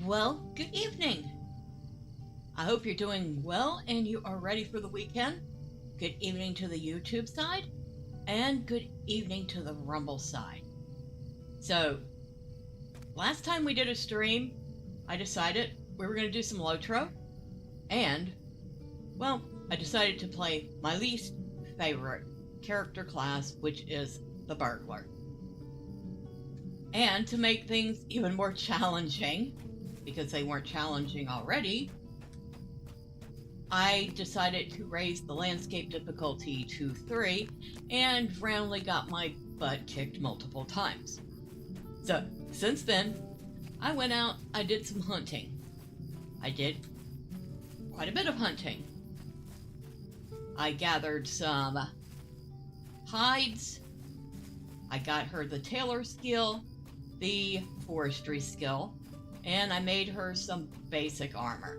Well, good evening. I hope you're doing well and you are ready for the weekend. Good evening to the YouTube side and good evening to the Rumble side. So, last time we did a stream, I decided we were going to do some LOTRO and, well, I decided to play my least favorite character class, which is the Burglar. And to make things even more challenging, because they weren't challenging already, I decided to raise the landscape difficulty to 3 and roundly got my butt kicked multiple times. So, since then, I went out, I did some hunting. I did quite a bit of hunting. I gathered some hides. I got her the tailor skill, the forestry skill, and I made her some basic armor.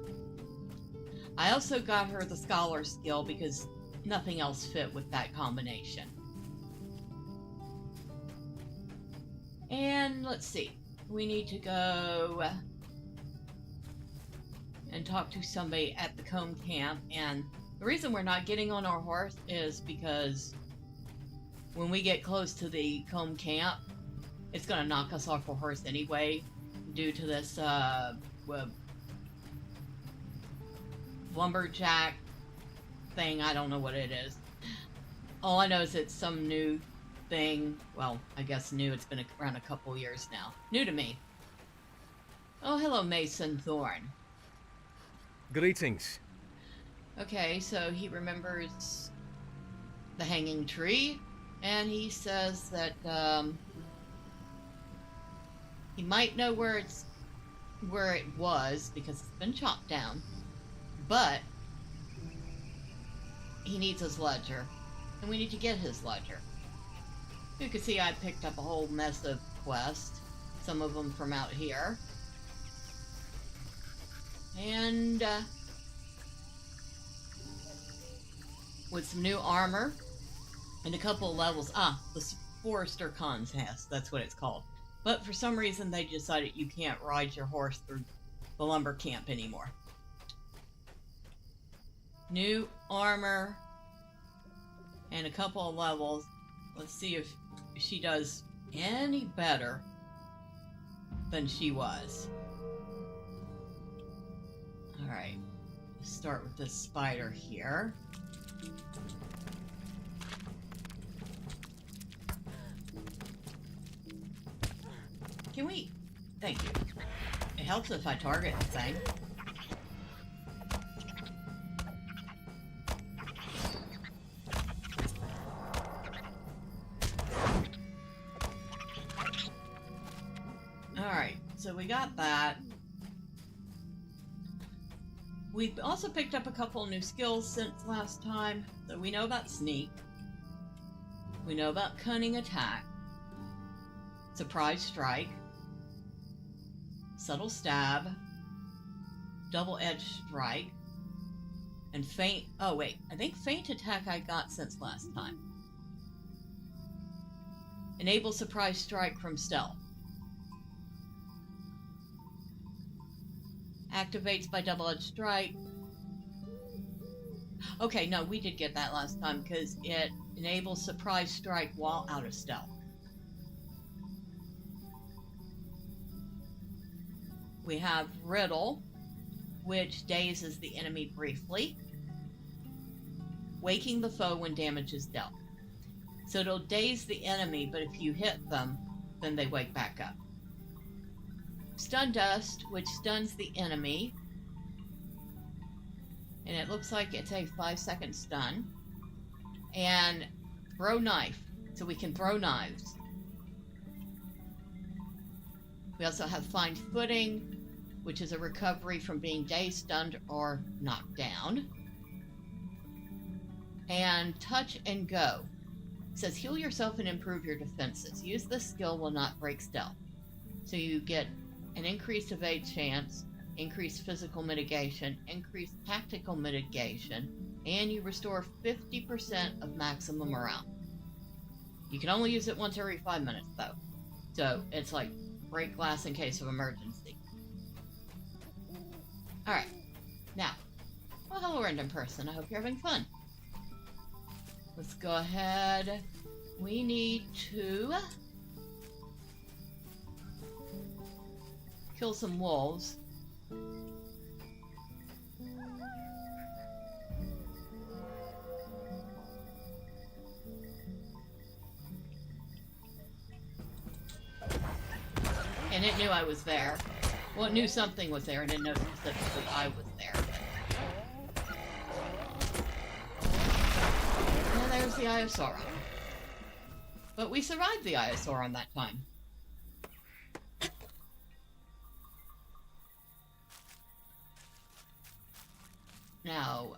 I also got her the scholar skill because nothing else fit with that combination. And let's see, we need to go and talk to somebody at the comb camp, and the reason we're not getting on our horse is because when we get close to the comb camp, it's going to knock us off our horse anyway due to this lumberjack thing. I don't know what it is. All I know is it's some new thing. Well, I guess new. It's been around a couple years now. New to me. Oh, hello, Mason Thorne. Greetings. Okay, so he remembers the hanging tree, and he says that he might know where it was because it's been chopped down, but he needs his ledger, and we need to get his ledger. You can see I picked up a whole mess of quests, some of them from out here, and with some new armor and a couple of levels. The Forester contest, that's what it's called. But for some reason they decided you can't ride your horse through the lumber camp anymore. New armor and a couple of levels. Let's see if she does any better than she was. Alright, let's start with this spider here. Can we? Thank you. It helps if I target the thing. Alright, so we got that. We also picked up a couple new skills since last time. So we know about sneak. We know about cunning attack. Surprise strike. Subtle stab, double-edged strike, and feint. Oh wait, I think feint attack I got since last time. Enable surprise strike from stealth. Activates by double-edged strike. Okay, no, we did get that last time because it enables surprise strike while out of stealth. We have Riddle, which dazes the enemy briefly, waking the foe when damage is dealt. So it'll daze the enemy, but if you hit them, then they wake back up. Stun Dust, which stuns the enemy, and it looks like it's a 5-second stun. And Throw Knife, so we can throw knives. We also have Find Footing, which is a recovery from being dazed, stunned, or knocked down. And Touch and Go. It says heal yourself and improve your defenses. Use this skill will not break stealth. So you get an increased evade chance, increased physical mitigation, increased tactical mitigation, and you restore 50% of maximum morale. You can only use it once every 5 minutes though. So it's like break glass in case of emergency. Alright. Now. Well, hello, random person. I hope you're having fun. Let's go ahead. We need to kill some wolves. And it knew I was there. Well, it knew something was there. I didn't know specifically I was there. And there's the Eye of Sauron. But we survived the Eye of Sauron that time. Now,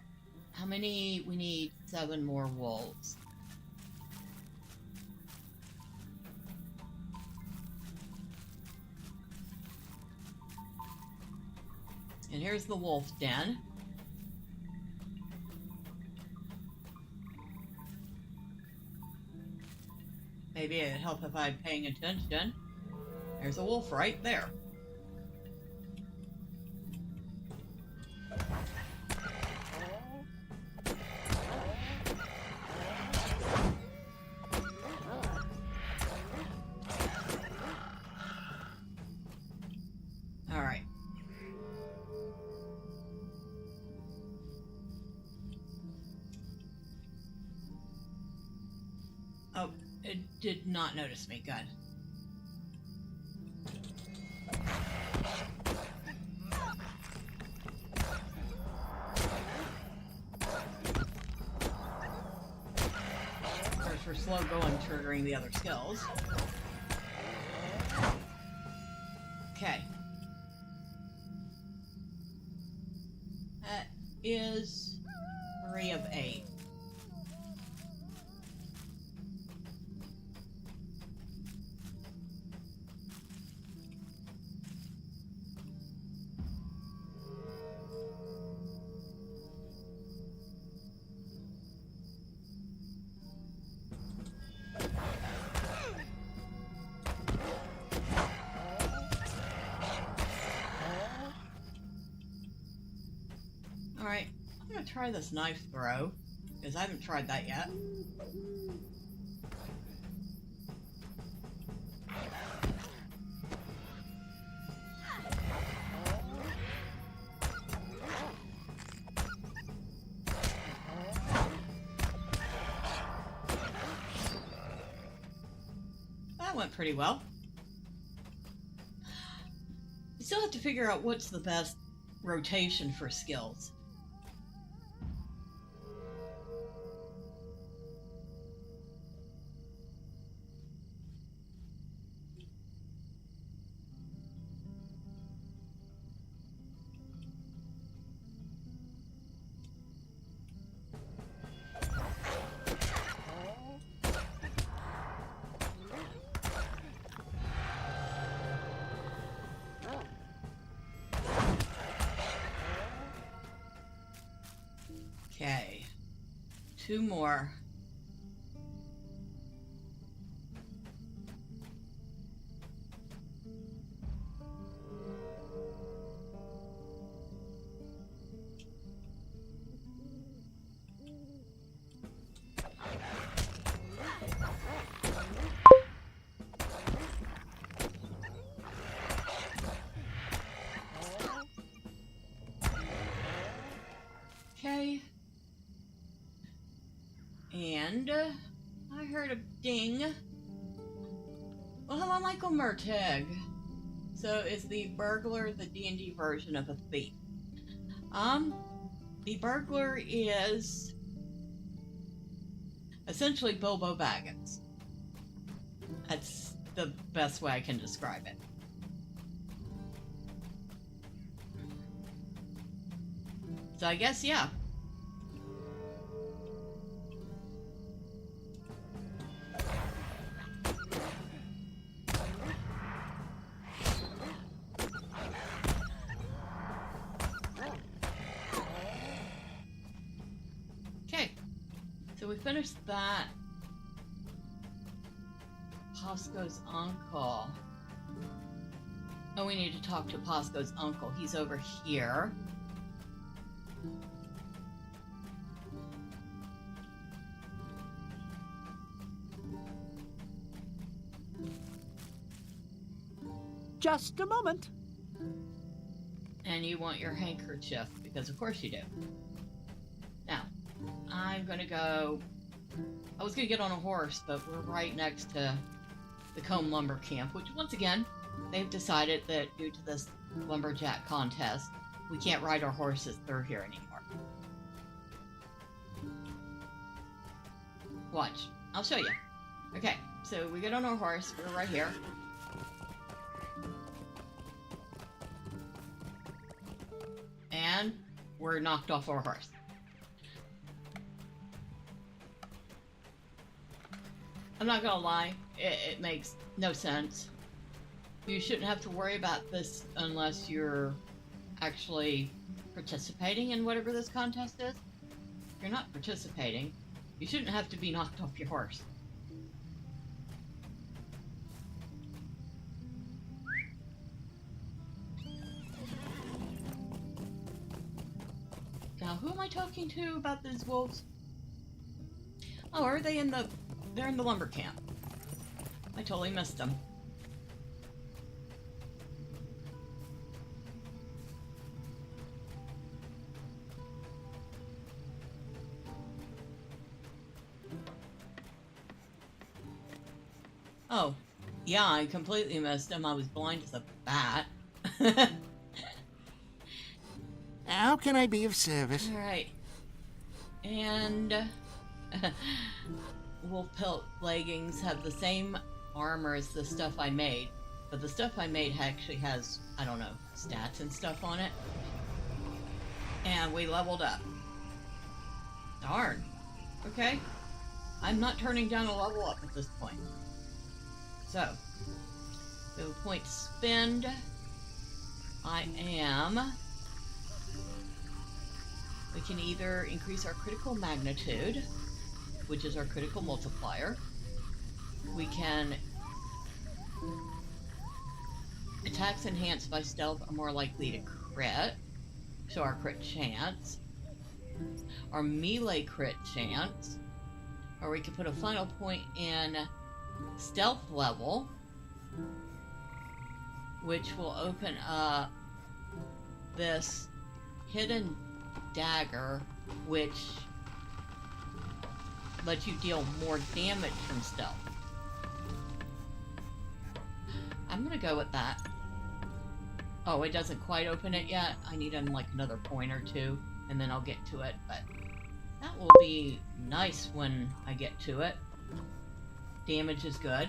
how many? We need 7 more wolves. And here's the wolf den. Maybe it'd help if I'm paying attention. There's a wolf right there. All right. Oh, it did not notice me. Good. Of course, we're slow going, triggering the other skills. Okay. That is 3 of 8. Alright, I'm gonna try this knife throw, because I haven't tried that yet. That went pretty well. We still have to figure out what's the best rotation for skills. Okay, 2 more. Okay. And I heard a ding. Well, hello, Michael Mertig. So is the Burglar the D&D version of a thief? The Burglar is essentially Bilbo Baggins. That's the best way I can describe it. So I guess, yeah. So we finished that. Pasco's uncle. Oh, we need to talk to Pasco's uncle. He's over here. Just a moment. And you want your handkerchief, because of course you do. Now, I'm gonna go... I was gonna get on a horse, but we're right next to the Combe Lumber Camp, which once again, they've decided that due to this lumberjack contest, we can't ride our horses through here anymore. Watch. I'll show you. Okay, so we get on our horse. We're right here. And we're knocked off our horse. I'm not gonna lie, it makes no sense. You shouldn't have to worry about this unless you're actually participating in whatever this contest is. If you're not participating, you shouldn't have to be knocked off your horse. Now, who am I talking to about these wolves? Oh, are they in the... They're in the lumber camp. I totally missed them. Oh, yeah, I completely missed them. I was blind as a bat. How can I be of service? Alright. And... wolf pelt leggings have the same armor as the stuff I made, but the stuff I made actually has, I don't know, stats and stuff on it. And we leveled up. Darn. Okay. I'm not turning down a level up at this point. So, point spend. I am... We can either increase our critical magnitude, which is our critical multiplier. We can... Attacks enhanced by stealth are more likely to crit, so our crit chance. Our melee crit chance. Or we can put a final point in stealth level, which will open up this hidden dagger, which lets you deal more damage from stealth. I'm gonna go with that. Oh, it doesn't quite open it yet. I need like another point or two, and then I'll get to it, but that will be nice when I get to it. Damage is good.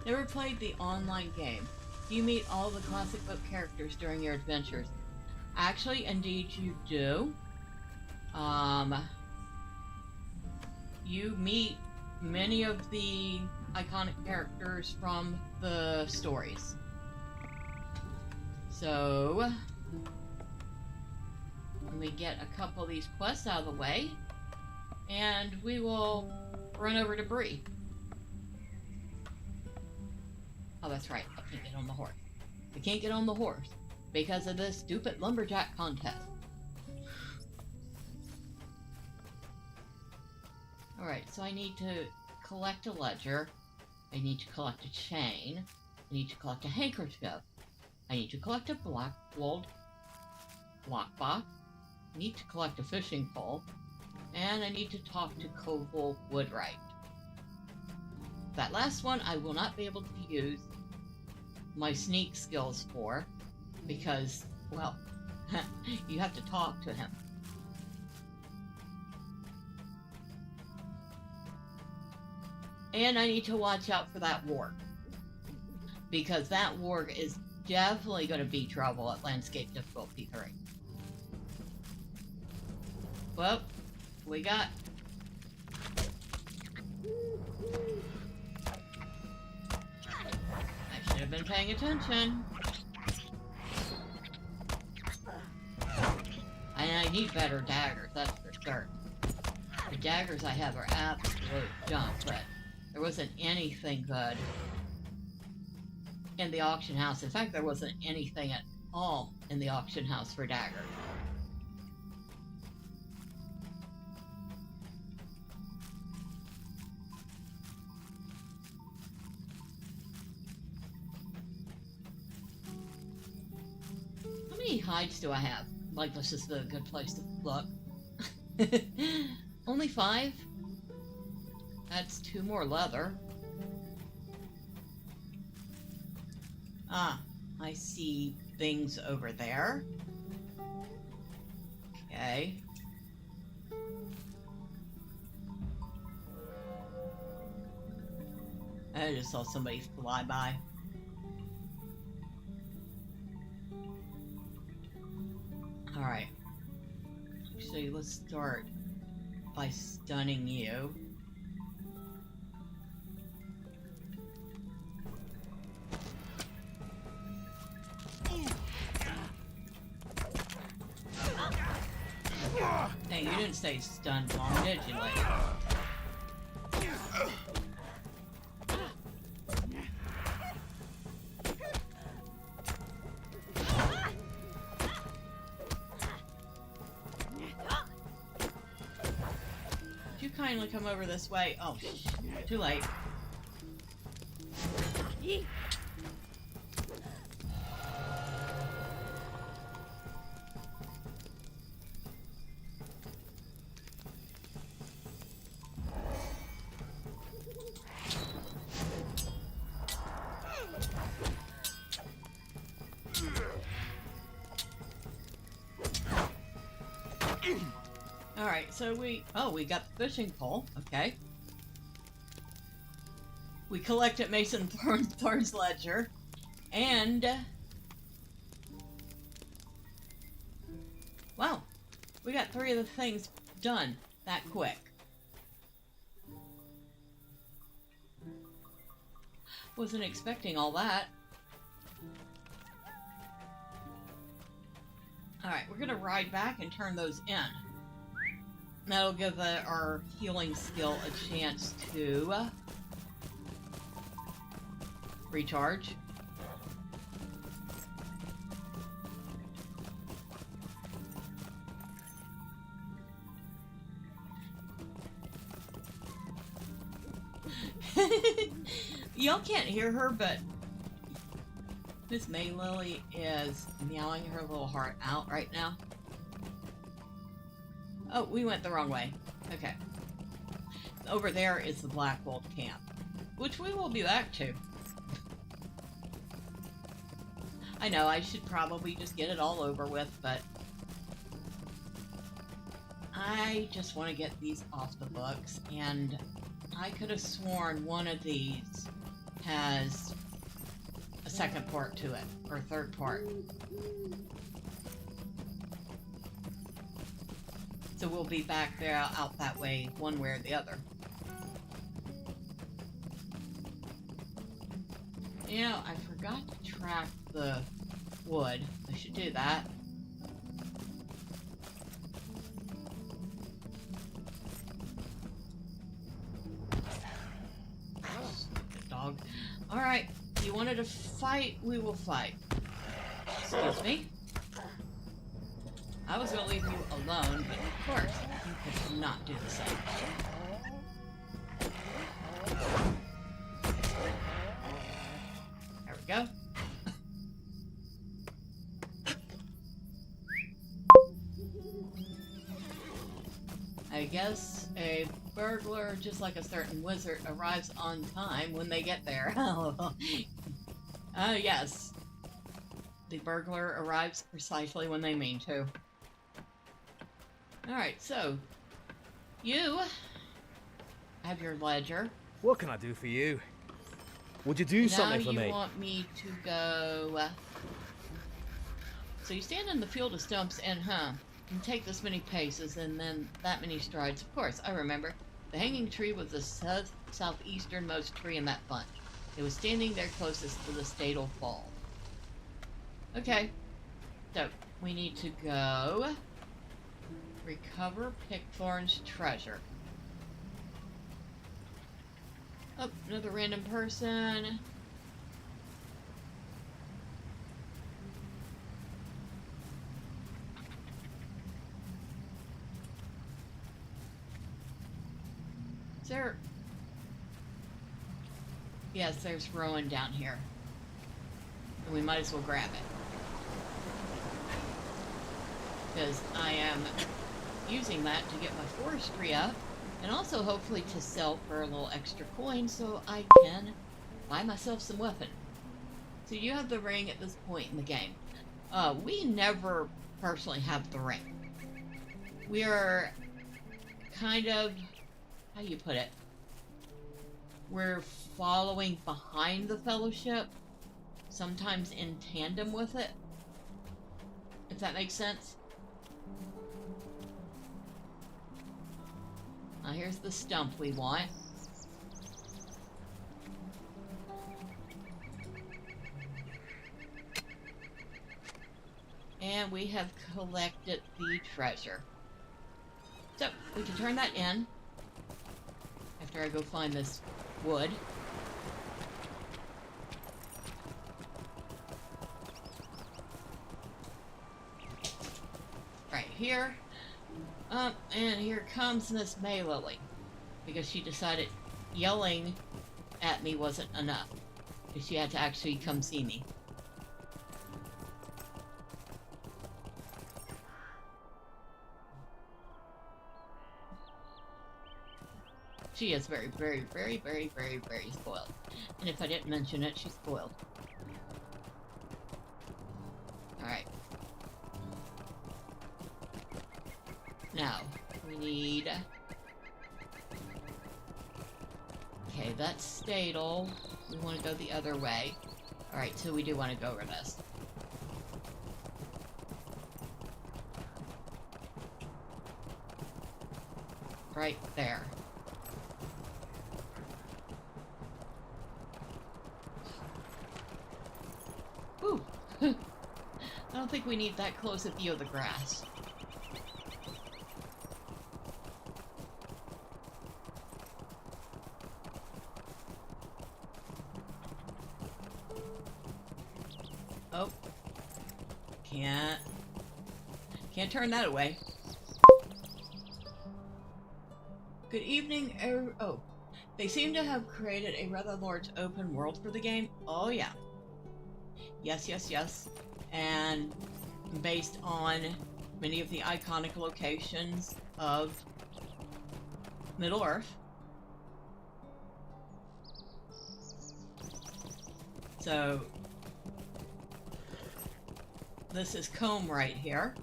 Never played the online game. Do you meet all the classic book characters during your adventures? Actually, indeed you do. You meet many of the iconic characters from the stories. So, let me get a couple of these quests out of the way, and we will run over to Bree. Oh, that's right. I can't get on the horse. I can't get on the horse because of this stupid lumberjack contest. Alright, so I need to collect a ledger. I need to collect a chain. I need to collect a handkerchief. I need to collect a black-wooled lockbox. I need to collect a fishing pole. And I need to talk to Koval Woodwright. That last one I will not be able to use my sneak skills for because, well, you have to talk to him. And I need to watch out for that warg, because that warg is definitely going to be trouble at Landscape Difficulty 3. Well, we got... I should have been paying attention. And I need better daggers, that's for sure. The daggers I have are absolute junk, but there wasn't anything good in the auction house. In fact, there wasn't anything at all in the auction house for daggers. hides do I have? Like, this is a good place to look. Only 5? That's 2 more leather. Ah, I see things over there. Okay. I just saw somebody fly by. Alright. Actually, let's start by stunning you. Dang, you didn't stay stunned long, did you, lady? Would you kindly come over this way? Oh, too late. Alright, so we got the fishing pole, okay. We collected Mason Thorne's ledger, and wow, we got 3 of the things done that quick. Wasn't expecting all that. Alright, we're gonna ride back and turn those in. That'll give our healing skill a chance to recharge. Y'all can't hear her, but Miss Maylily is meowing her little heart out right now. Oh, we went the wrong way. Okay. Over there is the Black Wolf camp, which we will be back to. I know, I should probably just get it all over with, but I just want to get these off the books, and I could have sworn one of these has a second part to it, or a third part. So we'll be back there out that way, one way or the other. You know, I forgot to track the wood. I should do that. Stupid dog. Alright, you wanted to fight? We will fight. Excuse me. I was going to leave you alone, but of course, you could not do the same. There we go. I guess a burglar, just like a certain wizard, arrives on time when they get there. Yes. The burglar arrives precisely when they mean to. Alright, so you have your ledger. What can I do for you? Would you do something for me? Now you want me to go... So you stand in the field of stumps and, and take this many paces and then that many strides. Of course, I remember. The hanging tree was the southeasternmost tree in that bunch. It was standing there closest to the Statal Fall. Okay, so we need to go recover Pickthorn's treasure. Oh, another random person. Is there... Yes, there's Rowan down here. And we might as well grab it. because I am using that to get my forestry up, and also hopefully to sell for a little extra coin so I can buy myself some weapon. So you have the ring at this point in the game. We never personally have the ring. We are kind of, how do you put it? We're following behind the Fellowship, sometimes in tandem with it, if that makes sense. Now here's the stump we want. And we have collected the treasure. So, we can turn that in after I go find this wood. Right here. And here comes Miss May Lily, because she decided yelling at me wasn't enough. She had to actually come see me. She is very, very, very, very, very, very spoiled. And if I didn't mention it, she's spoiled. Alright. Now, we need... Okay, that's Stadel. We want to go the other way. Alright, so we do want to go over this. Right there. Ooh. I don't think we need that close a view of the grass. Oh. Can't turn that away. Good evening, oh. They seem to have created a rather large open world for the game. Oh yeah. Yes, yes, yes. And based on many of the iconic locations of Middle-earth. So, this is Combe right here.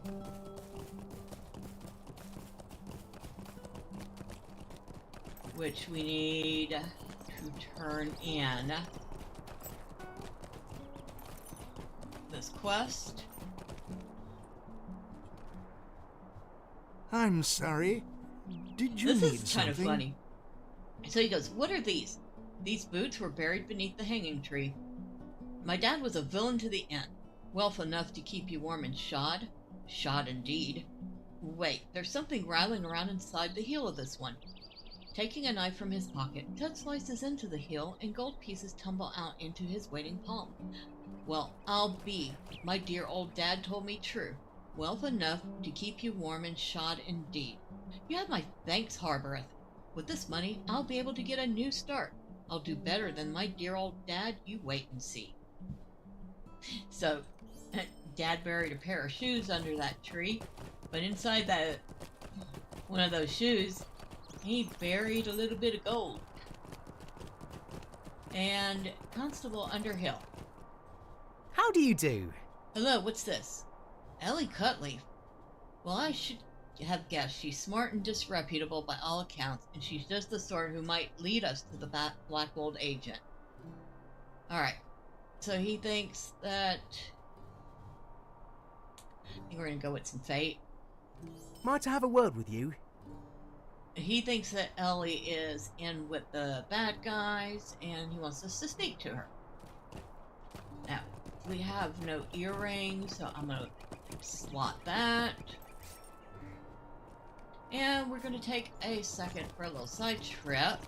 Which we need to turn in this quest. I'm sorry. Did you need something? This is kind of funny. So he goes, "What are these? These boots were buried beneath the hanging tree. My dad was a villain to the end. Wealth enough to keep you warm and shod. Shod indeed. Wait, there's something rattling around inside the heel of this one." Taking a knife from his pocket, Ted slices into the heel and gold pieces tumble out into his waiting palm. "Well, I'll be. My dear old dad told me true. Wealth enough to keep you warm and shod indeed. You have my thanks, Harboreth. With this money, I'll be able to get a new start. I'll do better than my dear old dad. You wait and see." So, Dad buried a pair of shoes under that tree, but inside that one of those shoes, he buried a little bit of gold. And Constable Underhill. How do you do? Hello, what's this? Ellie Cutleaf. Well, I should have guessed. She's smart and disreputable by all accounts, and she's just the sort who might lead us to the Black Gold agent. Alright. So he thinks that... I think we're gonna go with some fate. Might I have a word with you? He thinks that Ellie is in with the bad guys, and he wants us to speak to her. Now, we have no earrings, so I'm gonna slot that. And we're gonna take a second for a little side trip.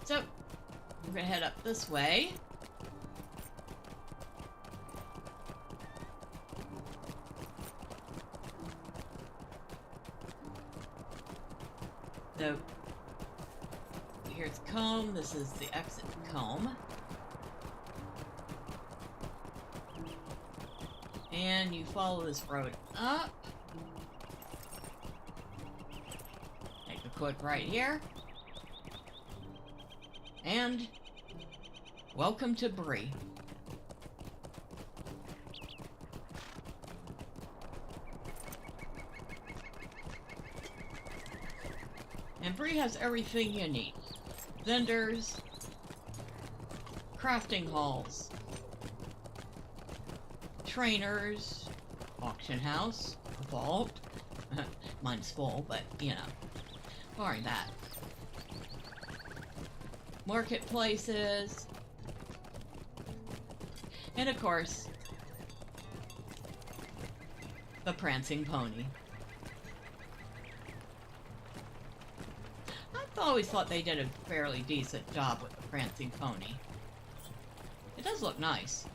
So, we're gonna head up this way. So, here's Combe. This is the exit to Combe. And you follow this road up. Take a quick right here. And welcome to Bree. And Bree has everything you need. Vendors, crafting halls, trainers, auction house, vault. Mine's full, but you know, barring that. Marketplaces. And of course, the prancing pony. I've always thought they did a fairly decent job with the prancing pony. It does look nice.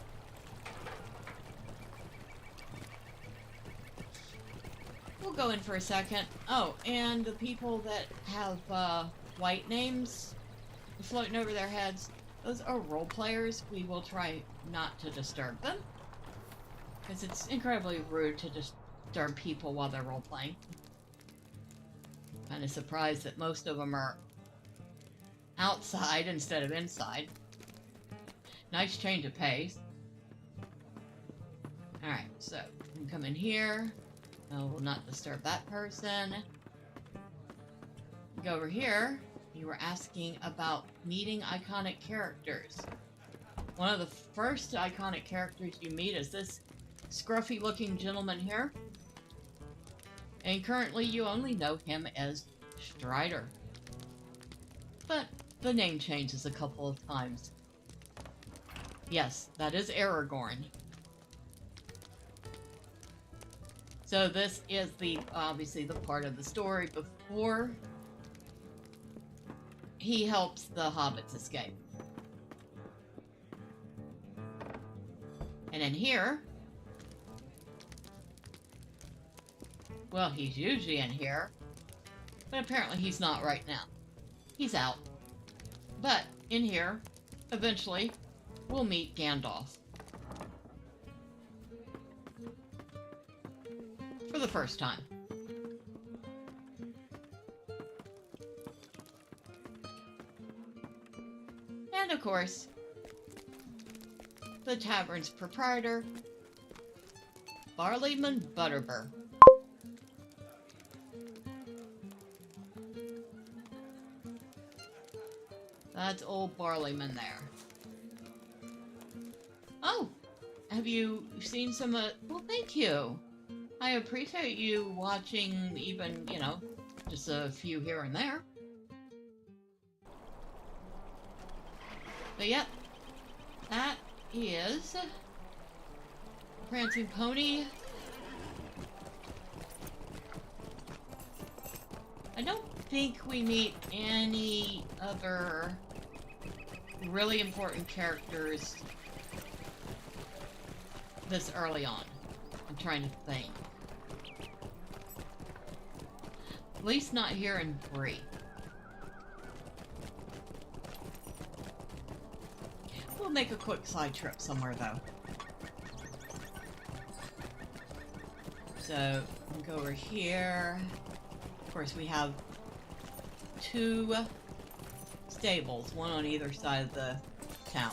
We'll go in for a second. Oh, and the people that have white names floating over their heads, those are role players. We will try not to disturb them, because it's incredibly rude to disturb people while they're role playing. Kind of surprised that most of them are outside instead of inside. Nice change of pace. Alright, so we can come in here. No, we'll not disturb that person. Go over here. You were asking about meeting iconic characters. One of the first iconic characters you meet is this scruffy looking gentleman here. And currently you only know him as Strider. But the name changes a couple of times. Yes, that is Aragorn. So this is obviously the part of the story before he helps the hobbits escape. And in here, well, he's usually in here, but apparently he's not right now. He's out. But in here, eventually, we'll meet Gandalf. For the first time. And of course, the tavern's proprietor, Barleyman Butterbur. That's old Barleyman there. Oh, have you seen some well, thank you. I appreciate you watching even, you know, just a few here and there. But yep, that is Prancing Pony. I don't think we meet any other really important characters this early on. I'm trying to think. At least not here in Bree. We'll make a quick side trip somewhere though. So, we'll go over here. Of course, we have two stables, one on either side of the town.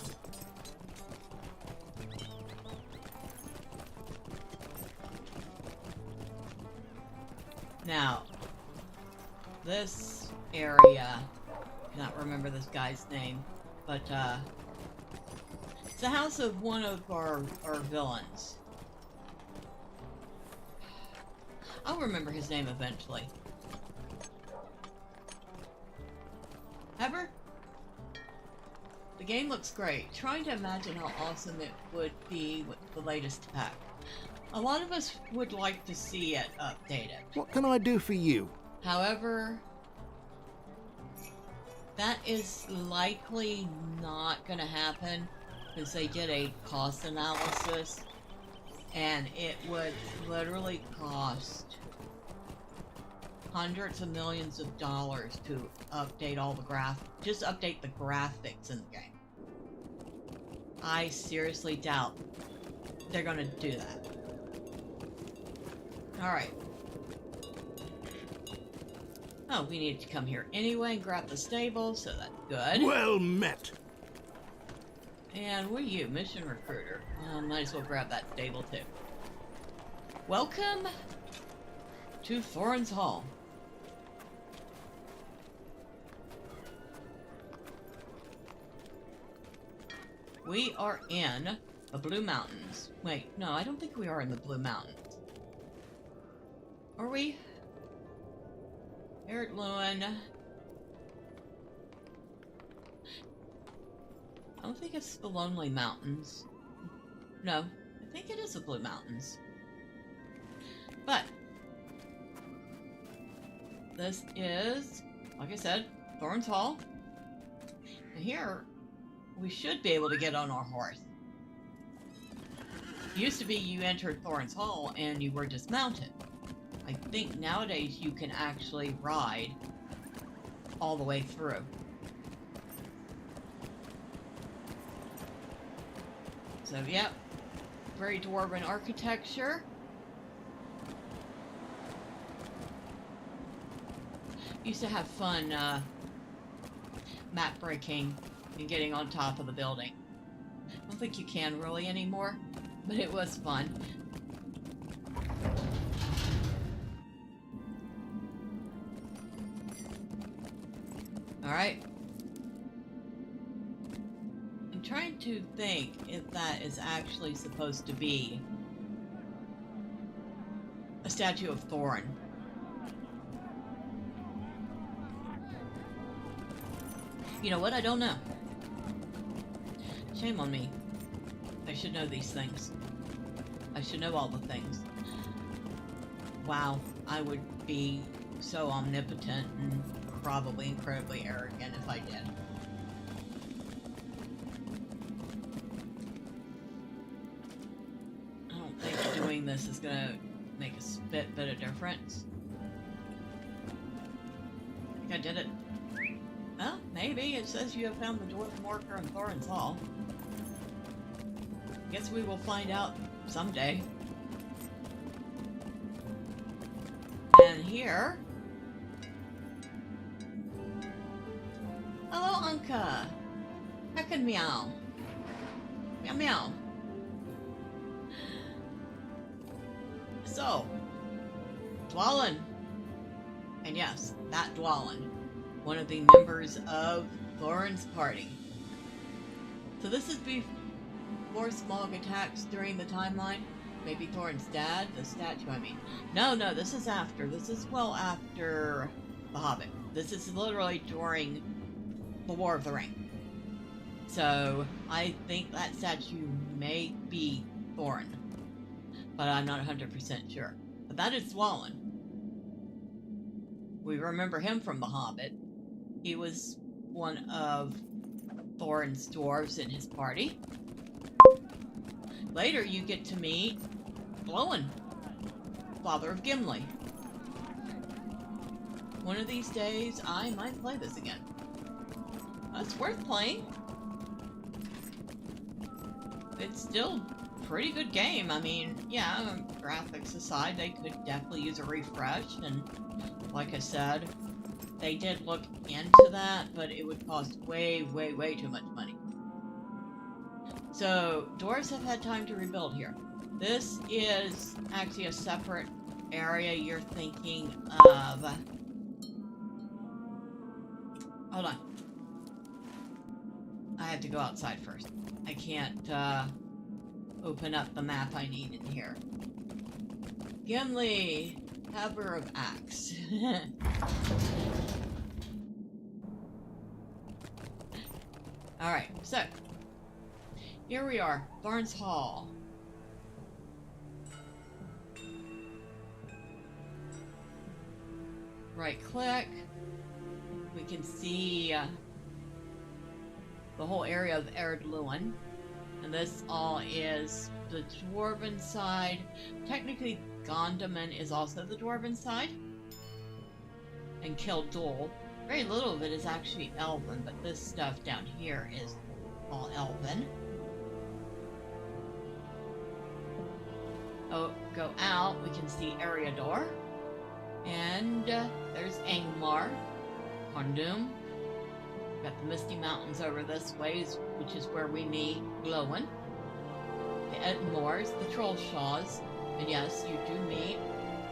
Now, this area, I cannot remember this guy's name, but it's the house of one of our villains. I'll remember his name eventually. Ever? The game looks great. Trying to imagine how awesome it would be with the latest pack. A lot of us would like to see it updated. What can I do for you? However, that is likely not going to happen because they did a cost analysis and it would literally cost hundreds of millions of dollars to update all the just update the graphics in the game. I seriously doubt they're going to do that. Alright. Oh, we need to come here anyway and grab the stable, so that's good. Well met. And what are you? Mission recruiter. Might as well grab that stable too. Welcome to Thorin's Hall. We are in the Blue Mountains. Wait, no, I don't think we are in the Blue Mountains. Are we? Eric Lewin. I don't think it's the Lonely Mountains. No, I think it is the Blue Mountains. But this is, like I said, Thorin's Hall. And here, we should be able to get on our horse. It used to be you entered Thorin's Hall and you were dismounted. I think nowadays you can actually ride all the way through. So, yep. Very dwarven architecture. Used to have fun map breaking and getting on top of the building. I don't think you can really anymore, but it was fun. Alright. I'm trying to think if that is actually supposed to be a statue of Thorin. You know what? I don't know. Shame on me. I should know these things. I should know all the things. Wow, I would be so omnipotent and probably incredibly arrogant if I did. I don't think doing this is gonna make a bit of difference. I think I did it. Well, maybe. It says you have found the dwarven marker in Thorin's Hall. Guess we will find out someday. And here... Hello, Anka! Heck and meow. Meow meow. So, Dwalin. And yes, that Dwalin. One of the members of Thorin's party. So this is before Smaug attacks during the timeline. Maybe Thorin's dad, the statue, I mean. No, this is after. This is well after The Hobbit. This is literally during the War of the Ring. So I think that statue may be Thorin. But I'm not 100% sure. But that is Dwalin. We remember him from The Hobbit. He was one of Thorin's dwarves in his party. Later, you get to meet Glóin, father of Gimli. One of these days, I might play this again. It's worth playing. It's still a pretty good game. I mean, yeah, graphics aside, they could definitely use a refresh, and like I said, they did look into that, but it would cost way, way, way too much money. So, dwarves have had time to rebuild here. This is actually a separate area you're thinking of. Hold on. I have to go outside first. I can't open up the map I need in here. Gimli, Haver of Axe. Alright, so here we are, Thorin's Hall. Right click. We can see the whole area of Ered Luin. And this all is the dwarven side. Technically, Gondaman is also the dwarven side. And Kildul. Very little of it is actually elven, but this stuff down here is all elven. go out, we can see Eriador. And there's Angmar, Kondum. Got the Misty Mountains over this way, which is where we meet Glowin. The Edmores, the Trollshaws. And yes, you do meet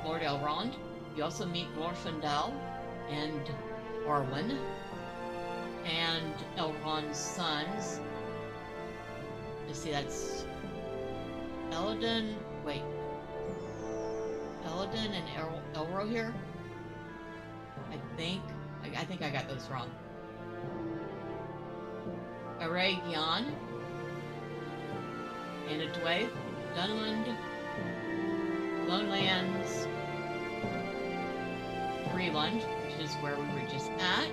Lord Elrond. You also meet Glorfindel and Orwin. And Elrond's sons. You see, that's Eladin. Wait. Eladin and Elrohir? I think I got those wrong. Aragion. Anadwaith. Dunland. Lonelands. Freeland, which is where we were just at.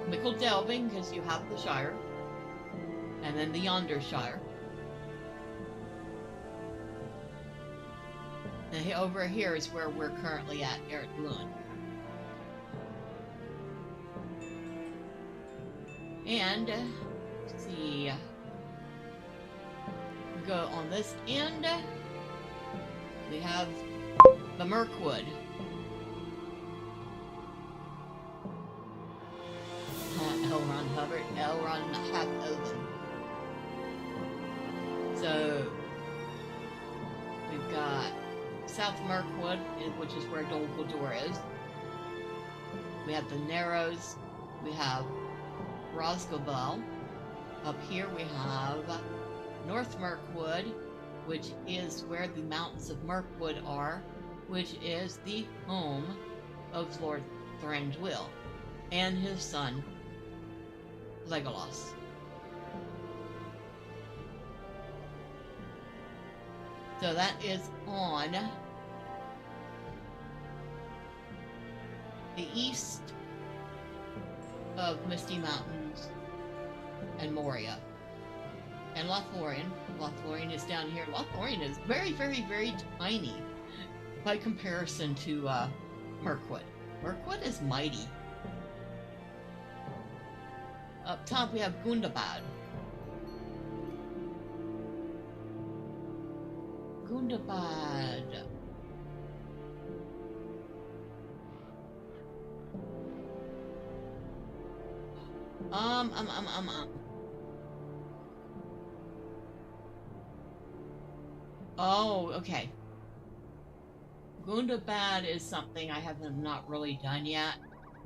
Mickle Delving, because you have the Shire. And then the Yonder Shire. And over here is where we're currently at, Eric Lewin. And, let's see, go on this end, we have the Mirkwood. Elrond Hubbard, Elrond Half-Elven. So, we've got South Mirkwood, which is where Dol Guldur is. We have the Narrows. We have Rosgobel. Up here we have North Mirkwood, which is where the mountains of Mirkwood are, which is the home of Lord Thranduil and his son, Legolas. So that is on the east of Misty Mountains and Moria. And Lothlorien. Lothlorien is down here. Lothlorien is very, very, very tiny by comparison to Mirkwood. Mirkwood is mighty. Up top we have Gundabad. Gundabad. Oh, okay. Gundabad is something I have not really done yet,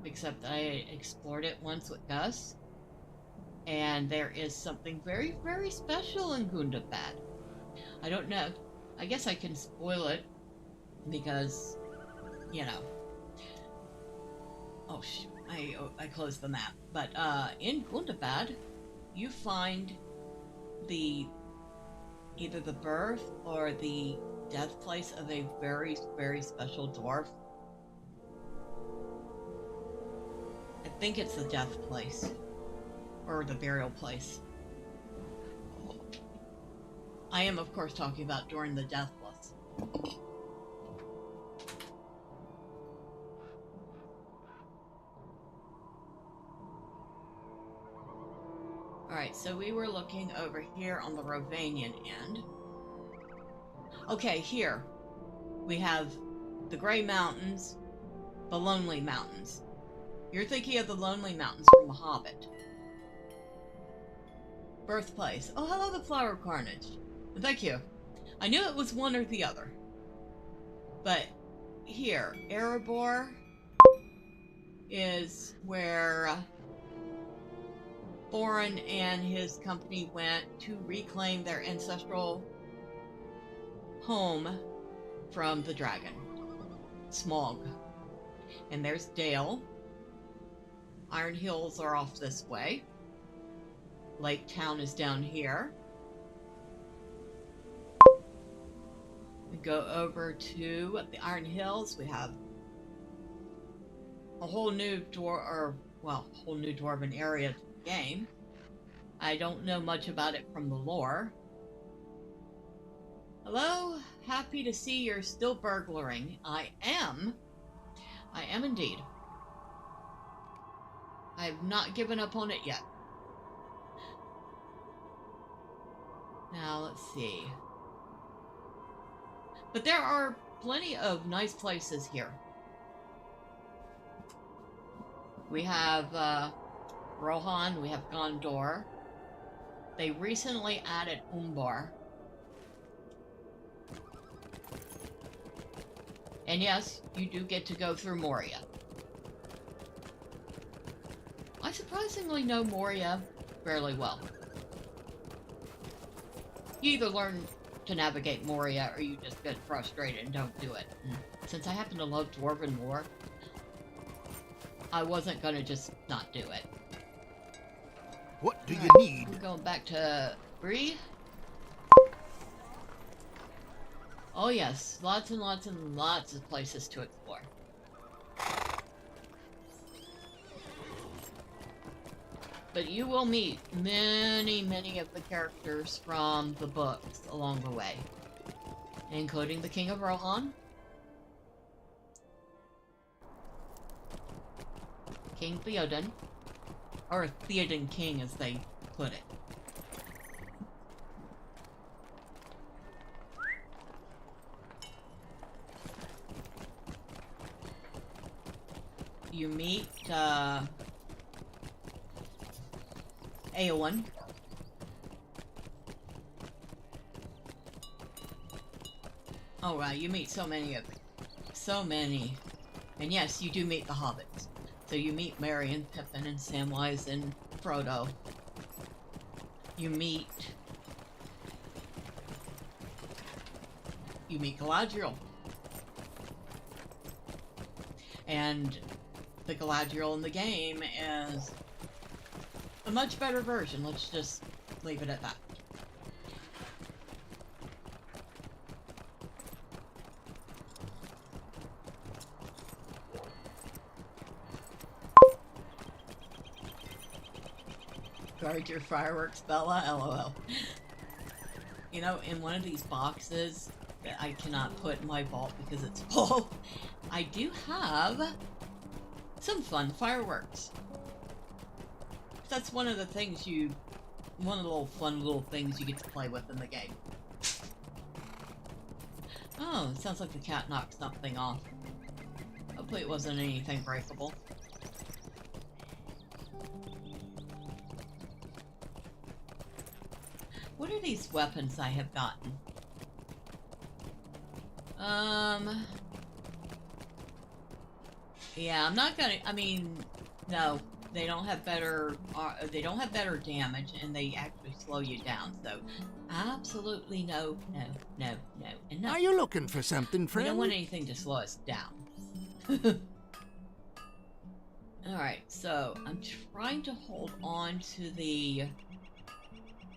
except I explored it once with Gus. And there is something very, very special in Gundabad. I don't know. I guess I can spoil it because, you know. Oh, shoot. I closed the map. But in Gundabad, you find either the birth or the death place of a very, very special dwarf. I think it's the death place. Or the burial place. I am, of course, talking about during the Deathless. Alright, so we were looking over here on the Rovanian end. Okay, here. We have the Grey Mountains, the Lonely Mountains. You're thinking of the Lonely Mountains from The Hobbit. Birthplace. Oh, hello, the Flower Carnage. Thank you. I knew it was one or the other. But here, Erebor is where Thorin and his company went to reclaim their ancestral home from the dragon, Smaug. And there's Dale. Iron Hills are off this way. Lake Town is down here. We go over to the Iron Hills. We have a whole new whole new dwarven area to the game. I don't know much about it from the lore. Hello, happy to see you're still burglaring. I am indeed. I have not given up on it yet. Now, let's see. But there are plenty of nice places here. We have Rohan, we have Gondor. They recently added Umbar. And yes, you do get to go through Moria. I surprisingly know Moria fairly well. You either learn to navigate Moria or you just get frustrated and don't do it. And since I happen to love Dwarven lore, I wasn't gonna just not do it. What do All you right, need? we're going back to Bree. Oh yes, lots and lots and lots of places to explore. But you will meet many, many of the characters from the books along the way, including the King of Rohan, King Theoden, or Theoden King as they put it. You meet Eowyn. Oh right, you meet so many of them. So many. And yes, you do meet the hobbits. So you meet Merry and Pippin and Samwise and Frodo. You meet Galadriel. And the Galadriel in the game is a much better version. Let's just leave it at that. Guard your fireworks, Bella. LOL. You know, in one of these boxes that I cannot put in my vault because it's full, I do have some fun fireworks. That's one of the things one of the fun little things you get to play with in the game. Oh, it sounds like the cat knocked something off. Hopefully it wasn't anything breakable. What are these weapons I have gotten? Yeah, I'm not gonna, I mean, no, they don't have better damage, and they actually slow you down, so absolutely no, and no. Are you looking for something, We friend? don't want anything to slow us down. Alright, so I'm trying to hold on to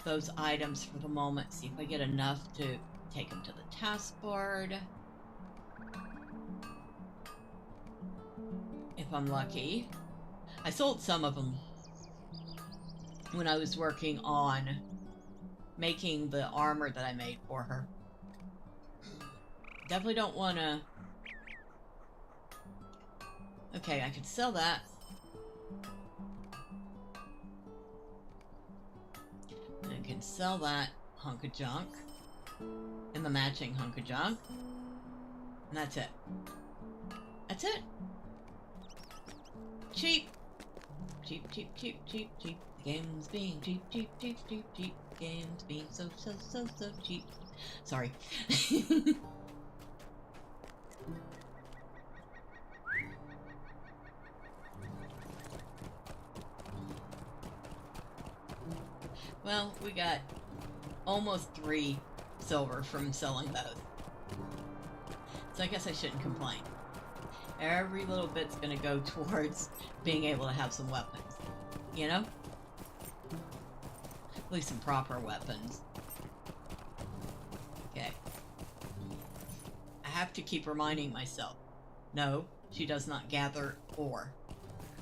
those items for the moment, see if I get enough to take them to the task board. If I'm lucky. I sold some of them when I was working on making the armor that I made for her. Definitely don't want to... Okay, I could sell that. I can sell that hunk of junk. And the matching hunk of junk. And that's it. That's it. Cheap. Cheap, cheap, cheap, cheap, cheap. The game's being cheap, cheap, cheap, cheap, cheap. The game's being so cheap. Sorry. Well, we got almost 3 silver from selling those. So I guess I shouldn't complain. Every little bit's gonna go towards being able to have some weapons. You know? At least some proper weapons. Okay. I have to keep reminding myself. No, she does not gather ore.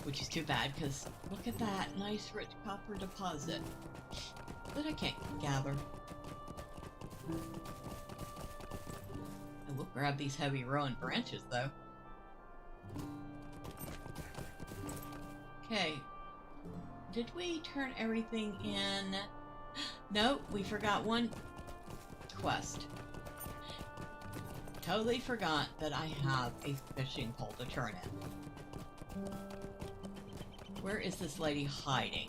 Which is too bad, because look at that nice rich copper deposit. But I can't gather. I will grab these heavy rowan branches, though. Okay. Did we turn everything in? No, we forgot one quest. totally forgot that I have a fishing pole to turn in. Where is this lady hiding?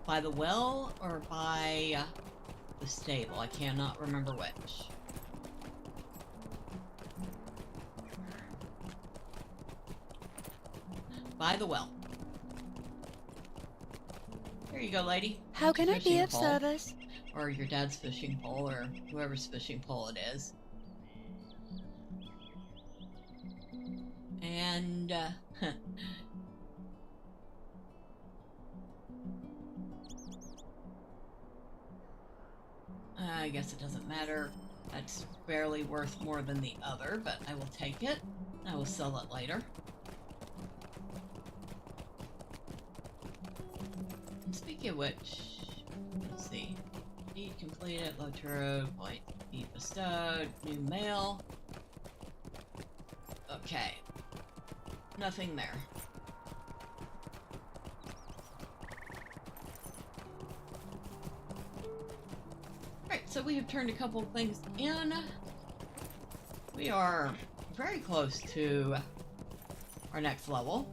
By the well or by the stable? I cannot remember which. By the well. Here you go, lady. How can I be Fishing of pole. service? Or your dad's fishing pole, or whoever's fishing pole it is. And, I guess it doesn't matter. That's barely worth more than the other, but I will take it. I will sell it later. And speaking of which, let's see. Deed completed, LOTRO, point deed bestowed, new mail. Okay. Nothing there. Alright, so we have turned a couple of things in. We are very close to our next level.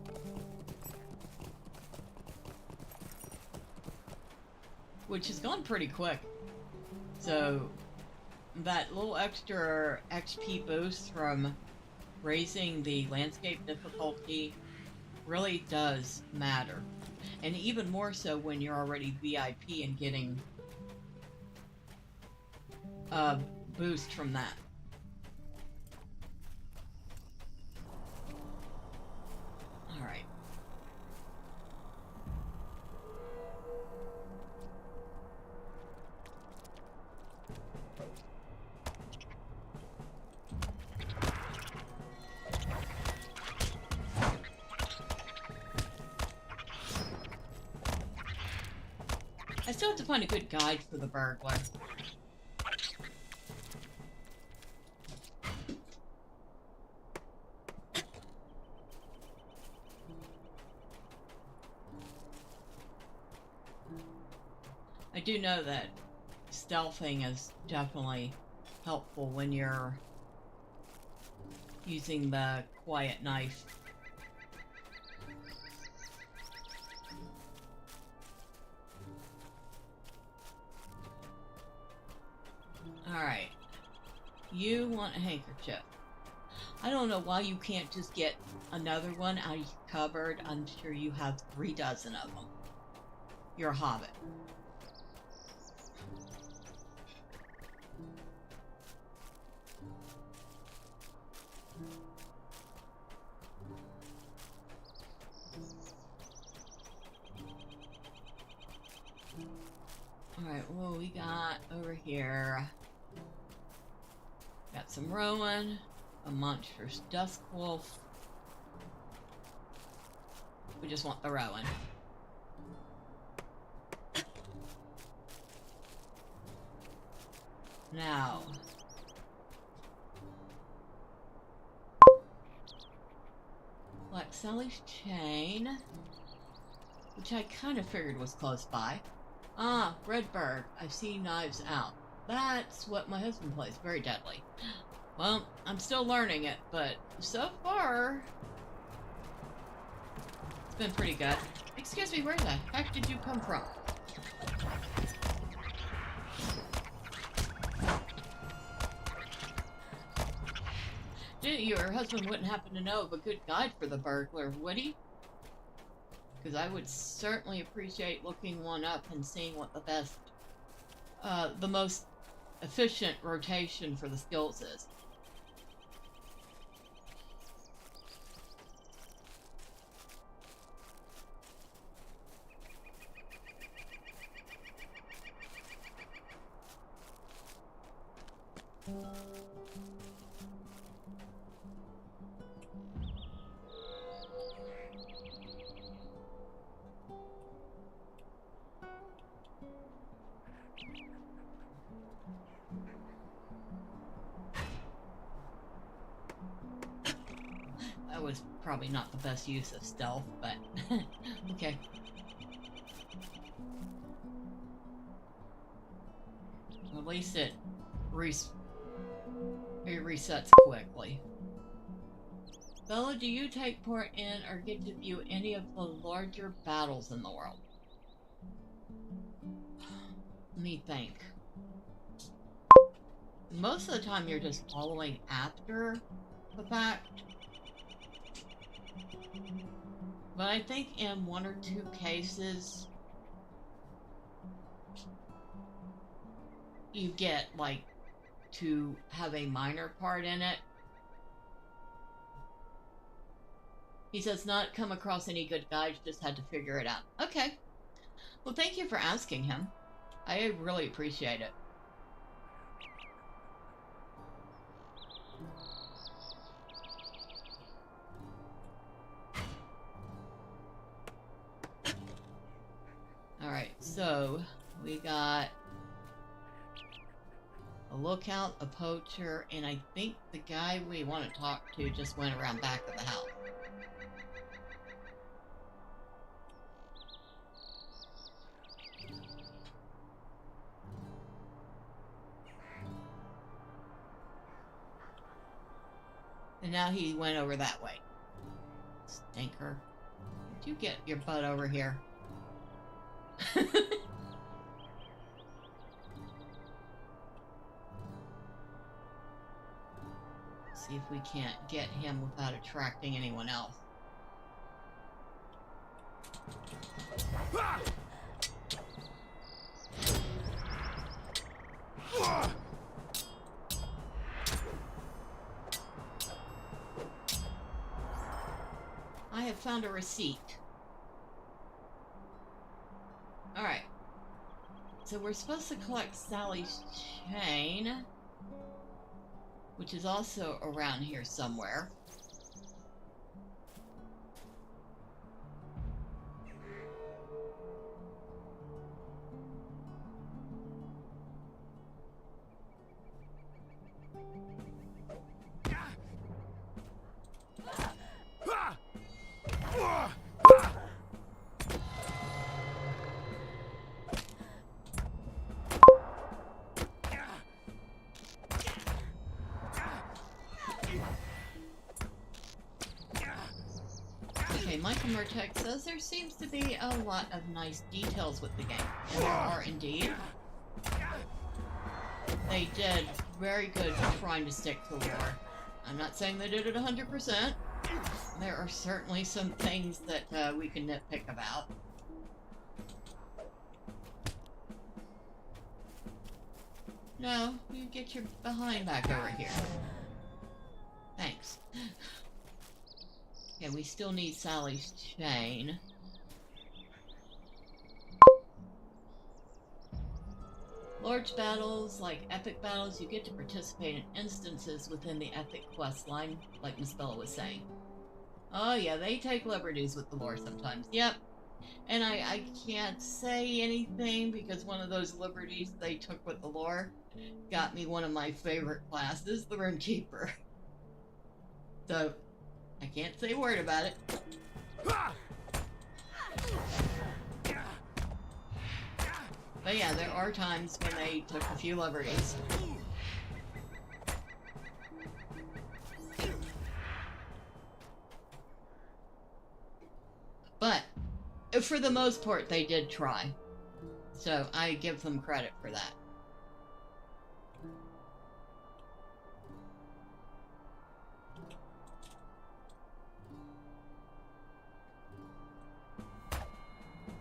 Which has gone pretty quick. So, that little extra XP boost from raising the landscape difficulty really does matter. And even more so when you're already VIP and getting a boost from that. Alright. I still have to find a good guide for the burglar. I do know that stealthing is definitely helpful when you're using the quiet knife. Alright. You want a handkerchief. I don't know why you can't just get another one out of your cupboard. I'm sure you have 3 dozen of them. You're a hobbit. Alright, what we got over here? Got some rowan, a monstrous dusk wolf. We just want the rowan. Now. Black Sally's chain, which I kind of figured was close by. Ah, Redberg. I've seen Knives Out. That's what my husband plays. Very deadly. Well, I'm still learning it, but so far, it's been pretty good. Excuse me, where the heck did you come from? Your husband wouldn't happen to know of a good guide for the burglar, would he? Because I would certainly appreciate looking one up and seeing what the most efficient rotation for the skills is. That was probably not the best use of stealth, but okay. At least it it resets quickly. Bella, do you take part in or get to view any of the larger battles in the world? Let me think. Most of the time you're just following after the fact. But I think in one or two cases you get like to have a minor part in it. He says not come across any good guides, just had to figure it out. Okay. Well, thank you for asking him. I really appreciate it. Alright, so we got a lookout, a poacher, and I think the guy we want to talk to just went around back of the house. And now he went over that way. Stinker. Did you get your butt over here? See if we can't get him without attracting anyone else. I have found a receipt. Alright. So we're supposed to collect Sally's chain, which is also around here somewhere. Okay, Michael Murtek says there seems to be a lot of nice details with the game. And there are indeed. They did very good trying to stick to lore. I'm not saying they did it 100%. There are certainly some things that we can nitpick about. No, you get your behind back over here. Thanks. Okay, we still need Sally's chain. Large battles, like epic battles, you get to participate in instances within the epic quest line, like Miss Bella was saying. Oh yeah, they take liberties with the lore sometimes. Yep. And I can't say anything because one of those liberties they took with the lore got me one of my favorite classes, the Runkeeper. So, I can't say a word about it. But yeah, there are times when they took a few liberties. But, for the most part, they did try. So, I give them credit for that.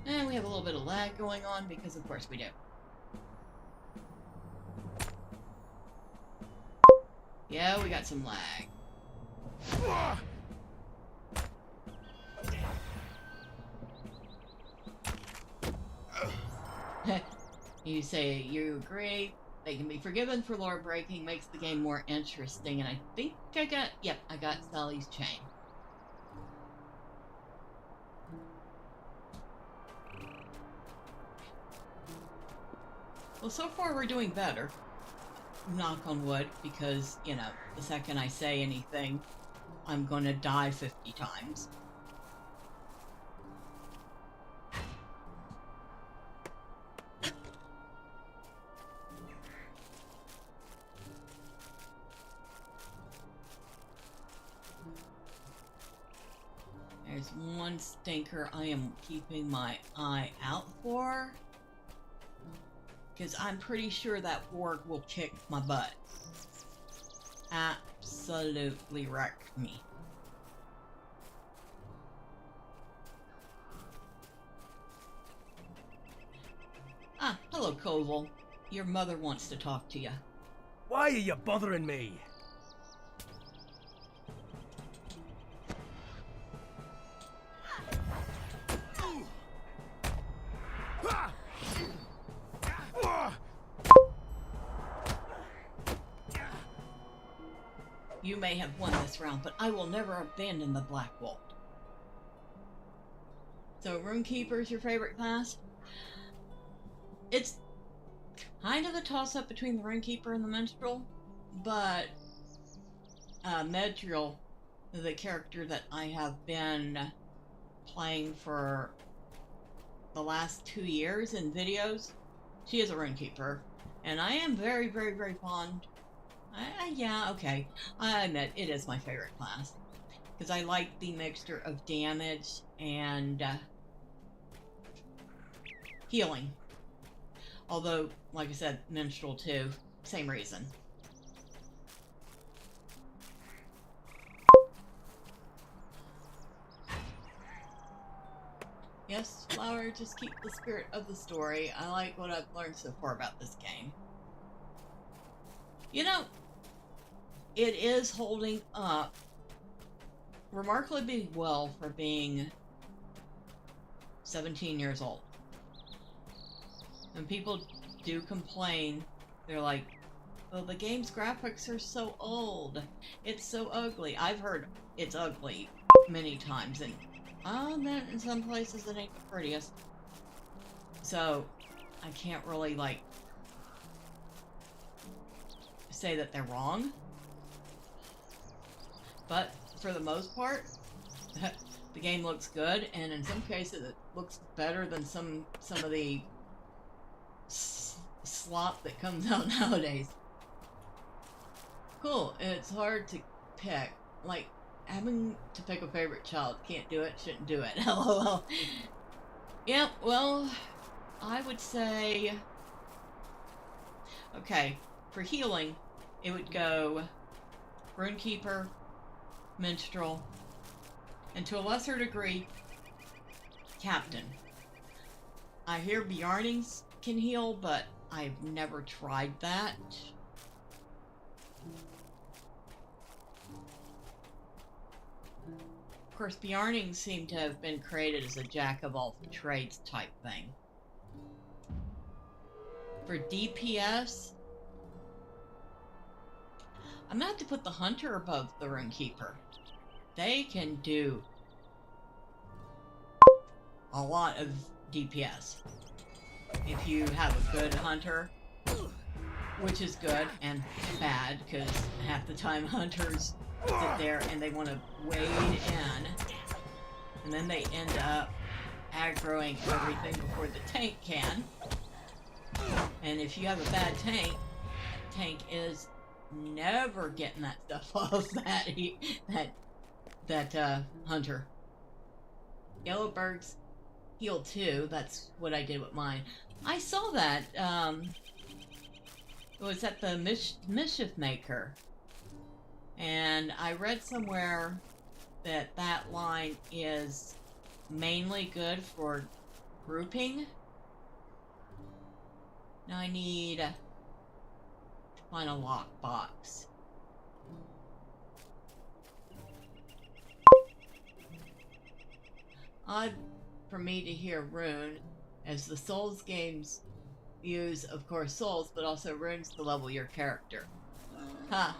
And we have a little bit of lag going on because of course we do. Yeah, we got some lag. You say you agree. They can be forgiven for lore breaking, makes the game more interesting, and I think I got Sally's chain. Well, so far we're doing better. Knock on wood, because, you know, the second I say anything, I'm gonna die 50 times. There's one stinker I am keeping my eye out for. Because I'm pretty sure that org will kick my butt. Absolutely wreck me. Ah, hello, Koval. Your mother wants to talk to you. Why are you bothering me? You may have won this round, but I will never abandon the Black Wolf. So, Runekeeper is your favorite class? It's kind of a toss-up between the Runekeeper and the Minstrel, but Medriel, the character that I have been playing for the last 2 years in videos, she is a Runekeeper, and I am very, very, very fond. Yeah, okay. I admit it is my favorite class because I like the mixture of damage and healing. Although, like I said, Minstrel too, same reason. Yes, Flower, just keep the spirit of the story. I like what I've learned so far about this game. You know, it is holding up remarkably well for being 17 years old. And people do complain. They're like, well, the game's graphics are so old. It's so ugly. I've heard it's ugly many times. And then in some places it ain't the prettiest. So, I can't really, like, say that they're wrong. But for the most part, the game looks good, and in some cases it looks better than some of the slop that comes out nowadays. Cool. It's hard to pick. Like, having to pick a favorite child. Can't do it, shouldn't do it. LOL. Yeah, well, I would say, okay, for healing, it would go Runekeeper, Minstrel, and to a lesser degree, Captain. I hear Bjarnings can heal, but I've never tried that. Of course, Bjarnings seem to have been created as a jack-of-all-trades type thing. For DPS, I'm gonna have to put the Hunter above the Runekeeper. They can do a lot of DPS. If you have a good Hunter, which is good and bad, because half the time Hunters sit there and they want to wade in, and then they end up aggroing everything before the tank can. And if you have a bad tank is never getting that stuff off that Hunter. Yellowbirds heal too. That's what I did with mine. I saw that. It was at the Mischief Maker. And I read somewhere that that line is mainly good for grouping. Now I need to find a lockbox. Odd for me to hear rune, as the Souls games use, of course, souls, but also runes to level your character. Ha,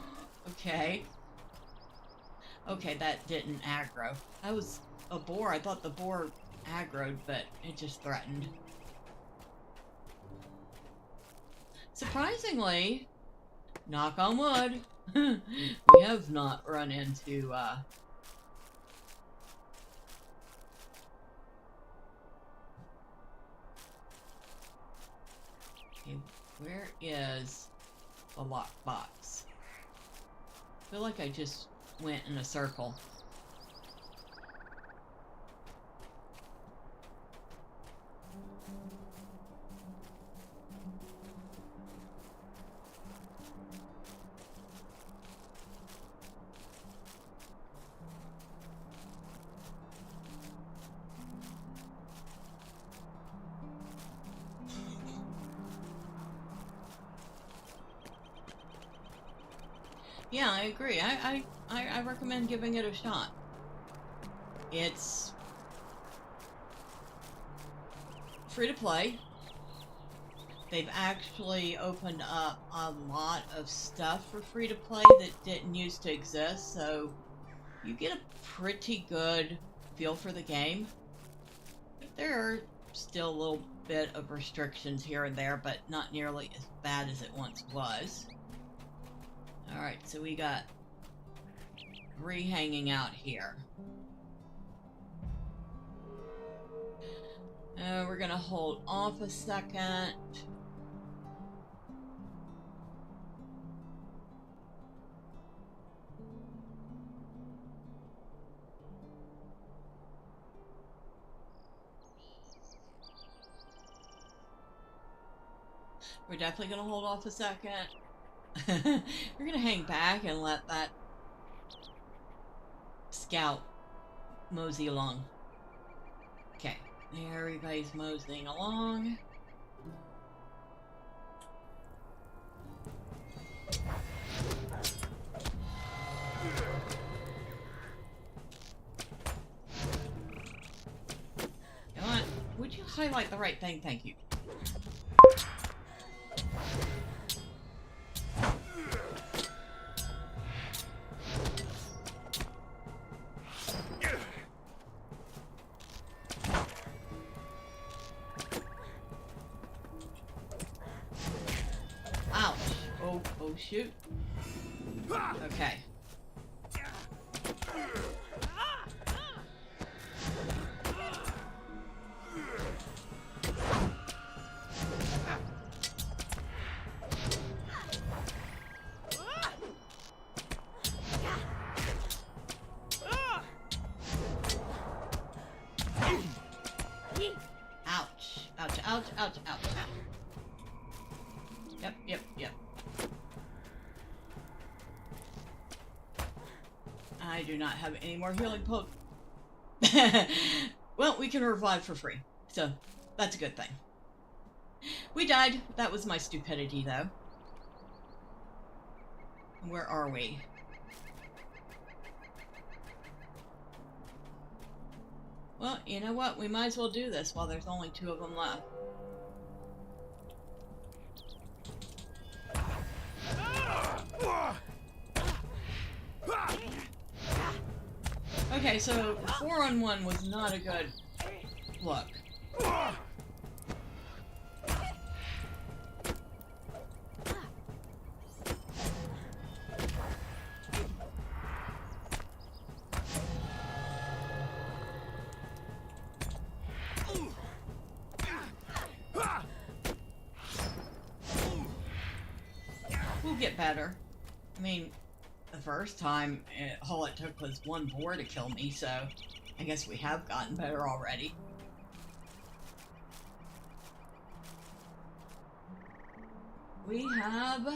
okay. Okay, that didn't aggro. That was a boar. I thought the boar aggroed, but it just threatened. Surprisingly, knock on wood, we have not run into, okay, where is the lockbox? I feel like I just went in a circle. Yeah, I agree. I recommend giving it a shot. It's free to play. They've actually opened up a lot of stuff for free to play that didn't used to exist, so you get a pretty good feel for the game. There are still a little bit of restrictions here and there, but not nearly as bad as it once was. Alright, so we got 3 hanging out here. We're gonna hold off a second. We're definitely gonna hold off a second. We're gonna hang back and let that scout mosey along. Okay, everybody's moseying along. Come on, would you highlight the right thing? Thank you. Ouch. Oh shoot. Okay. Ouch. Ouch, ouch, ouch, ouch, ouch. Yep. I do not have any more healing poke. Well, we can revive for free, so that's a good thing. We died. That was my stupidity, though. Where are we? Well, you know what? We might as well do this while there's only 2 of them left. Okay, so 4-on-1 was not a good look. We'll get better. I mean, the first time, all it took was 1 boar to kill me, so I guess we have gotten better already. Do we have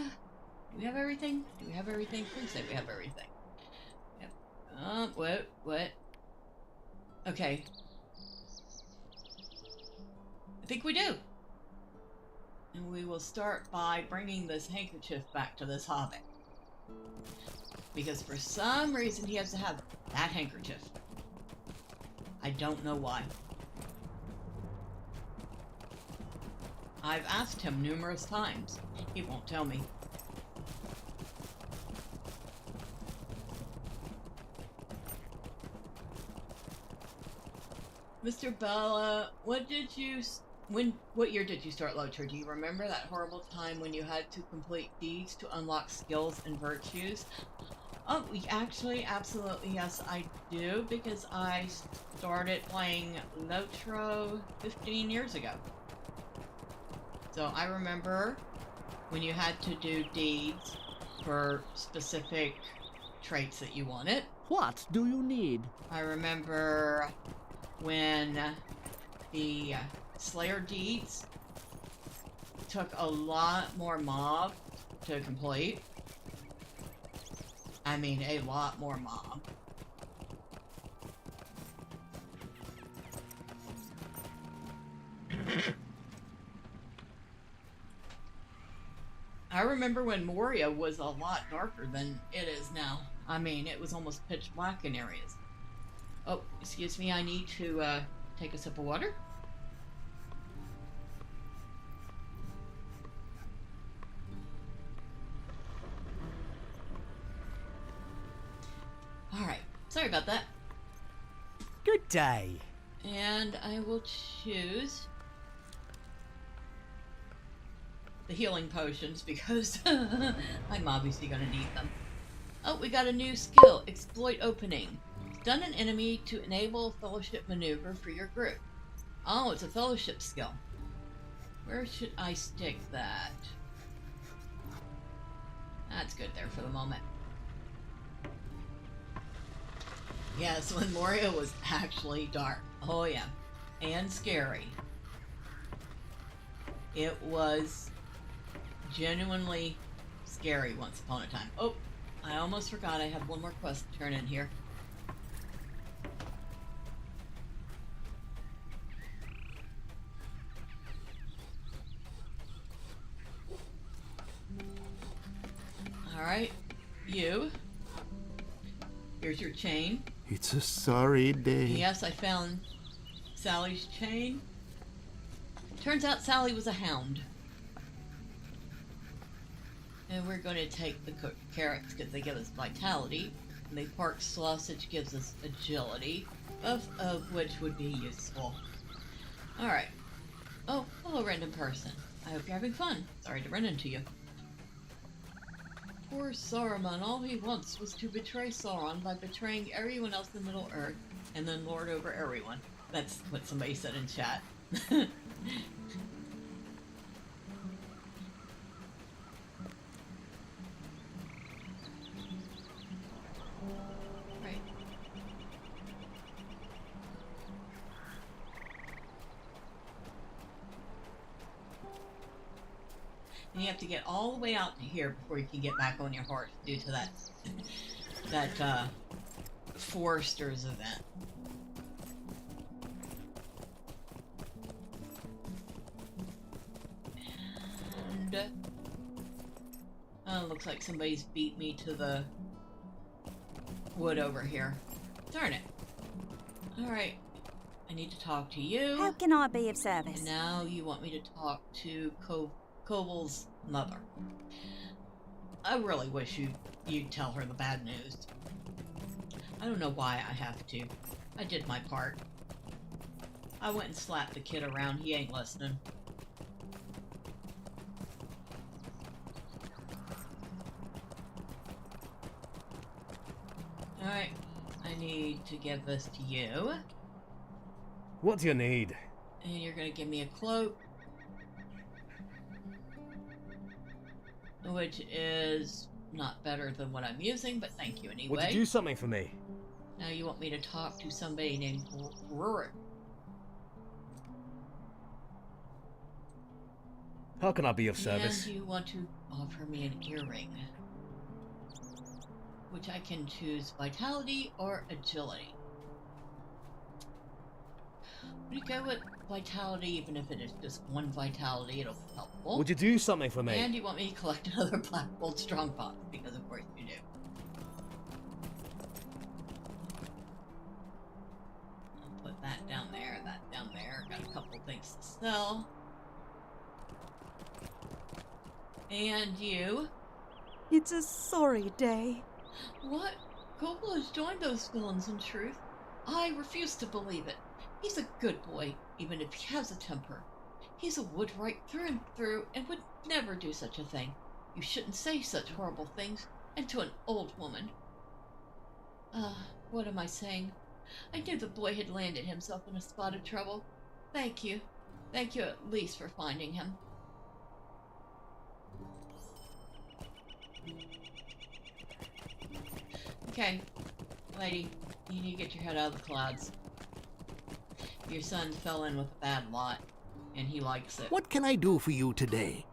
everything? Do we have everything? Please say we have everything. Yep. What? Okay. I think we do. And we will start by bringing this handkerchief back to this hobbit. Because for some reason he has to have that handkerchief. I don't know why. I've asked him numerous times. He won't tell me. Mr. Bella, what year did you start LOTRO? Do you remember that horrible time when you had to complete deeds to unlock skills and virtues? Oh, actually, absolutely, yes, I do, because I started playing LOTRO 15 years ago. So I remember when you had to do deeds for specific traits that you wanted. What do you need? I remember when the Slayer deeds took a lot more mob to complete. I mean, a lot more mob. I remember when Moria was a lot darker than it is now. I mean, it was almost pitch black in areas. Oh, excuse me, I need to take a sip of water. Alright, sorry about that. Good day. And I will choose the healing potions because I'm obviously going to need them. Oh, we got a new skill, Exploit Opening. Stun an enemy to enable a fellowship maneuver for your group. Oh, it's a fellowship skill. Where should I stick that? That's good there for the moment. Yes, when Moria was actually dark. Oh yeah. And scary. It was genuinely scary once upon a time. Oh, I almost forgot I have one more quest to turn in here. Alright, you. Here's your chain. It's a sorry day. Yes, I found Sally's chain. Turns out Sally was a hound. And we're going to take the cooked carrots because they give us vitality. And the pork sausage gives us agility, both of which would be useful. Alright. Oh, hello random person. I hope you're having fun. Sorry to run into you. Poor Saruman, all he wants was to betray Sauron by betraying everyone else in Middle-earth and then lord over everyone. That's what somebody said in chat. Right. And you have to get all the way out to here before you can get back on your horse due to that Foresters event. And oh, looks like somebody's beat me to the wood over here. Darn it. Alright. I need to talk to you. How can I be of service? And now you want me to talk to Kobol's mother. I really wish you'd tell her the bad news. I don't know why I have to. I did my part. I went and slapped the kid around. He ain't listening. Alright. I need to give this to you. What do you need? And you're gonna give me a cloak. Which is not better than what I'm using, but thank you anyway. Would you do something for me? Now you want me to talk to somebody named Rurik. How can I be of service? And you want to offer me an earring. Which I can choose vitality or agility. We go with vitality, even if it is just one vitality, it'll be helpful. Would you do something for me? And you want me to collect another Black Bolt Strongbox, because of course you do. I'll put that down there, that down there. Got a couple things to sell. And you. It's a sorry day. What? Kobol has joined those villains in truth. I refuse to believe it. He's a good boy, even if he has a temper. He's a Woodwright through and through, and would never do such a thing. You shouldn't say such horrible things, and to an old woman. What am I saying? I knew the boy had landed himself in a spot of trouble. Thank you. Thank you at least for finding him. Okay, lady, you need to get your head out of the clouds. Your son fell in with a bad lot, and he likes it. What can I do for you today?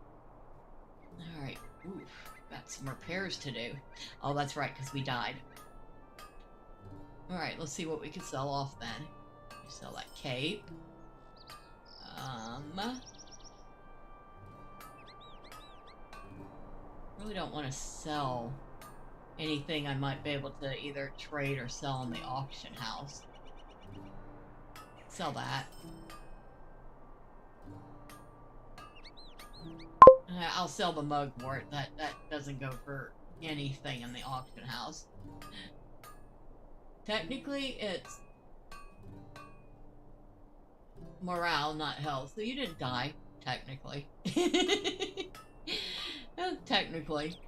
Alright, oof, got some repairs to do. Oh, that's right, because we died. Alright, let's see what we can sell off then. Sell that cape. really don't want to sell anything I might be able to either trade or sell in the auction house. Sell that. I'll sell the mugwort. That doesn't go for anything in the auction house. Technically, it's morale, not health. So you didn't die, technically. Technically.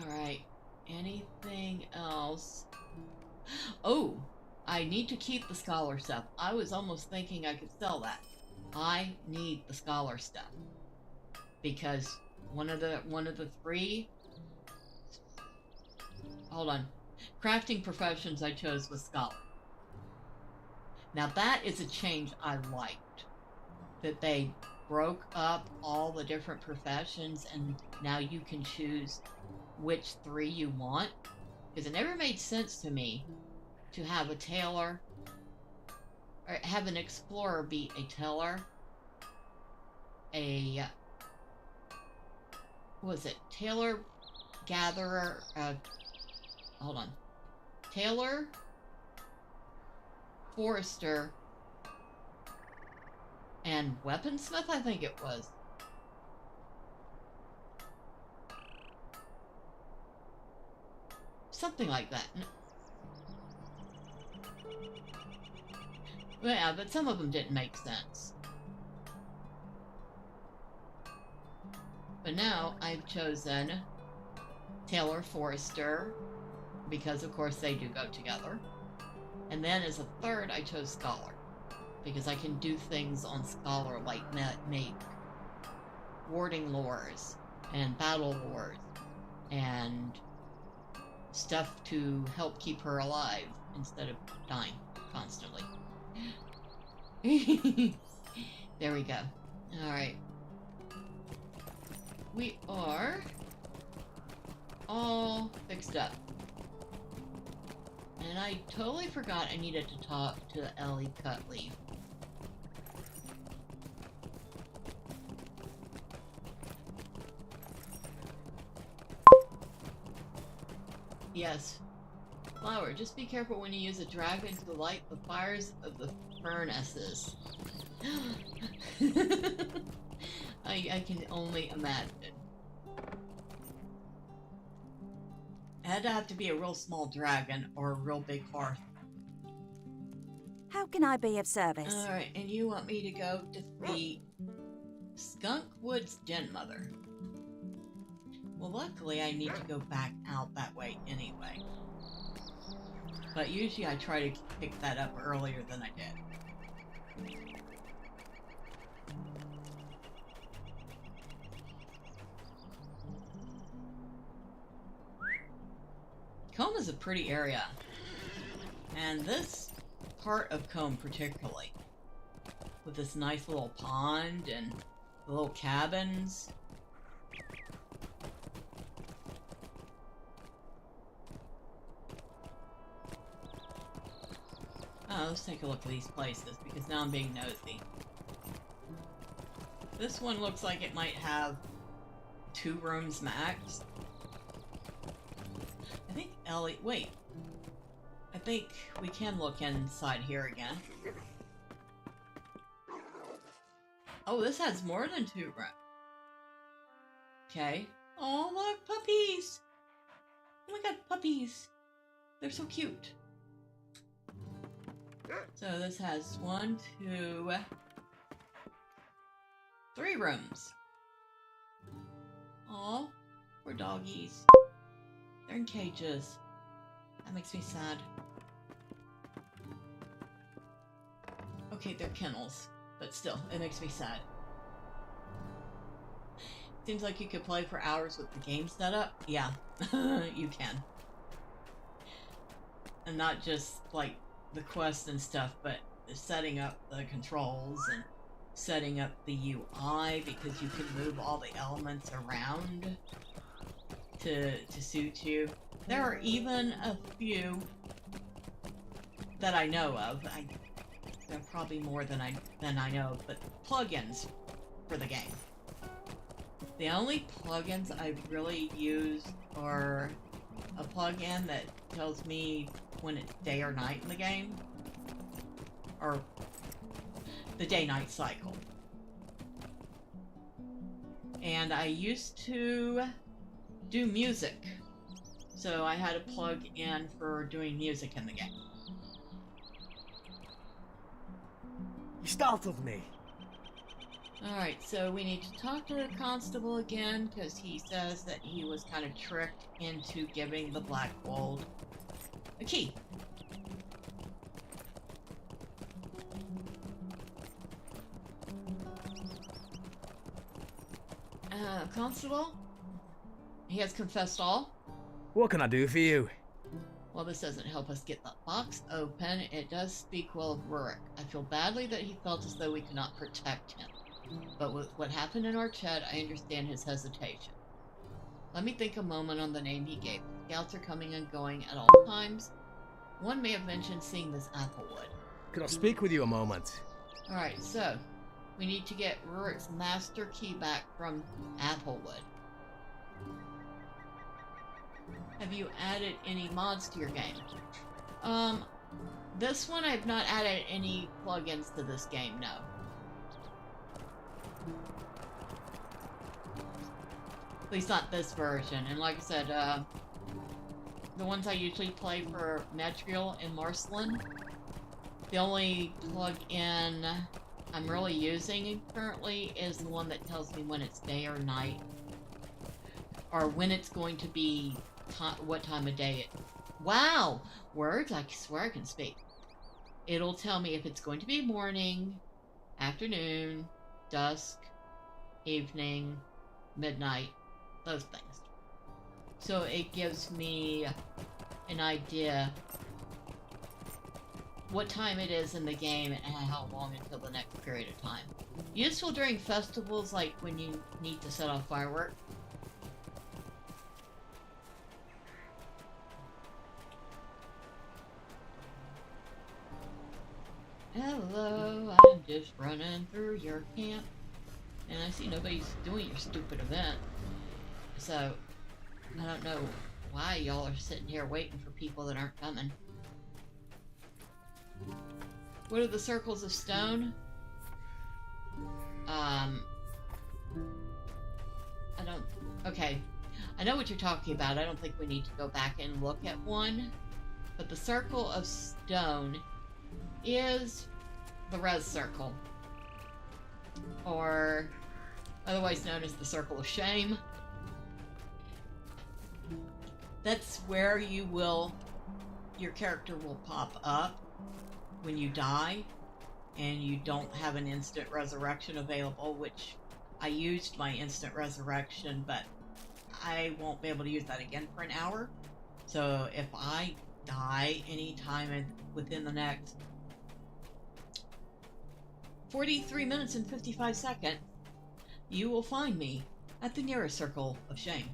Alright. Anything else? Oh! I need to keep the scholar stuff. I was almost thinking I could sell that. I need the scholar stuff. Because one of the three... Hold on. Crafting professions I chose was scholar. Now that is a change I liked. That they broke up all the different professions and now you can choose which three you want. Because it never made sense to me to have a tailor, or have an explorer be a tailor, what was it? Tailor, gatherer, hold on. Tailor, forester, and weaponsmith, I think it was. Something like that. Yeah, but some of them didn't make sense. But now I've chosen Tailor Forester, because of course they do go together. And then as a third, I chose Scholar, because I can do things on Scholar like make warding lures and battle lures and stuff to help keep her alive instead of dying constantly. There we go. Alright. We are all fixed up. And I totally forgot I needed to talk to Ellie Cutleaf. Yes. Flower, just be careful when you use a dragon to light the fires of the furnaces. I can only imagine. It had to have to be a real small dragon or a real big hearth. How can I be of service? Alright, and you want me to go defeat Skunk Wood's Den Mother. Well, luckily I need to go back out that way anyway. But usually I try to pick that up earlier than I did. Combe is a pretty area. And this part of Combe particularly, with this nice little pond and the little cabins. Oh, let's take a look at these places, because now I'm being nosy. This one looks like it might have 2 rooms max. I think Ellie... Wait. I think we can look inside here again. Oh, this has more than 2 rooms. Okay. Oh, look, puppies! Oh my god, puppies! They're so cute. So this has 1, 2, 3 rooms. Aw, poor doggies. They're in cages. That makes me sad. Okay, they're kennels, but still, it makes me sad. Seems like you could play for hours with the game setup. Yeah, you can. And not just, like, the quest and stuff, but setting up the controls and setting up the UI, because you can move all the elements around to suit you. There are even a few that I know of. probably more than I know, but plugins for the game. The only plugins I've really used are a plugin that tells me when it's day or night in the game, or the day-night cycle. And I used to do music, so I had a plug-in for doing music in the game. You startled me. Alright, so we need to talk to the constable again, because he says that he was kind of tricked into giving the Black Gold a key. Constable? He has confessed all? What can I do for you? Well, this doesn't help us get that box open. It does speak well of Rurik. I feel badly that he felt as though we could not protect him. But with what happened in our chat, I understand his hesitation. Let me think a moment on the name he gave. Scouts are coming and going at all times. One may have mentioned seeing this Applewood. Could I speak with you a moment? Alright, so we need to get Rurik's master key back from Applewood. Have you added any mods to your game? This one I've not added any plugins to this game, no. At least not this version. And like I said, the ones I usually play for Metriel and Marceline, the only plug-in I'm really using currently is the one that tells me when it's day or night, or when it's going to be, what time of day it... Wow! Words, I swear I can speak. It'll tell me if it's going to be morning, afternoon, dusk, evening, midnight, those things. So it gives me an idea what time it is in the game and how long until the next period of time. Useful during festivals, like when you need to set off fireworks. Hello, I'm just running through your camp, and I see nobody's doing your stupid event. So, I don't know why y'all are sitting here waiting for people that aren't coming. What are the circles of stone? I don't... Okay. I know what you're talking about. I don't think we need to go back and look at one. But the circle of stone is the res circle. Or otherwise known as the circle of shame. That's where you will... your character will pop up when you die and you don't have an instant resurrection available, which I used my instant resurrection, but I won't be able to use that again for an hour. So if I die anytime within the next 43 minutes and 55 seconds, you will find me at the nearest circle of shame.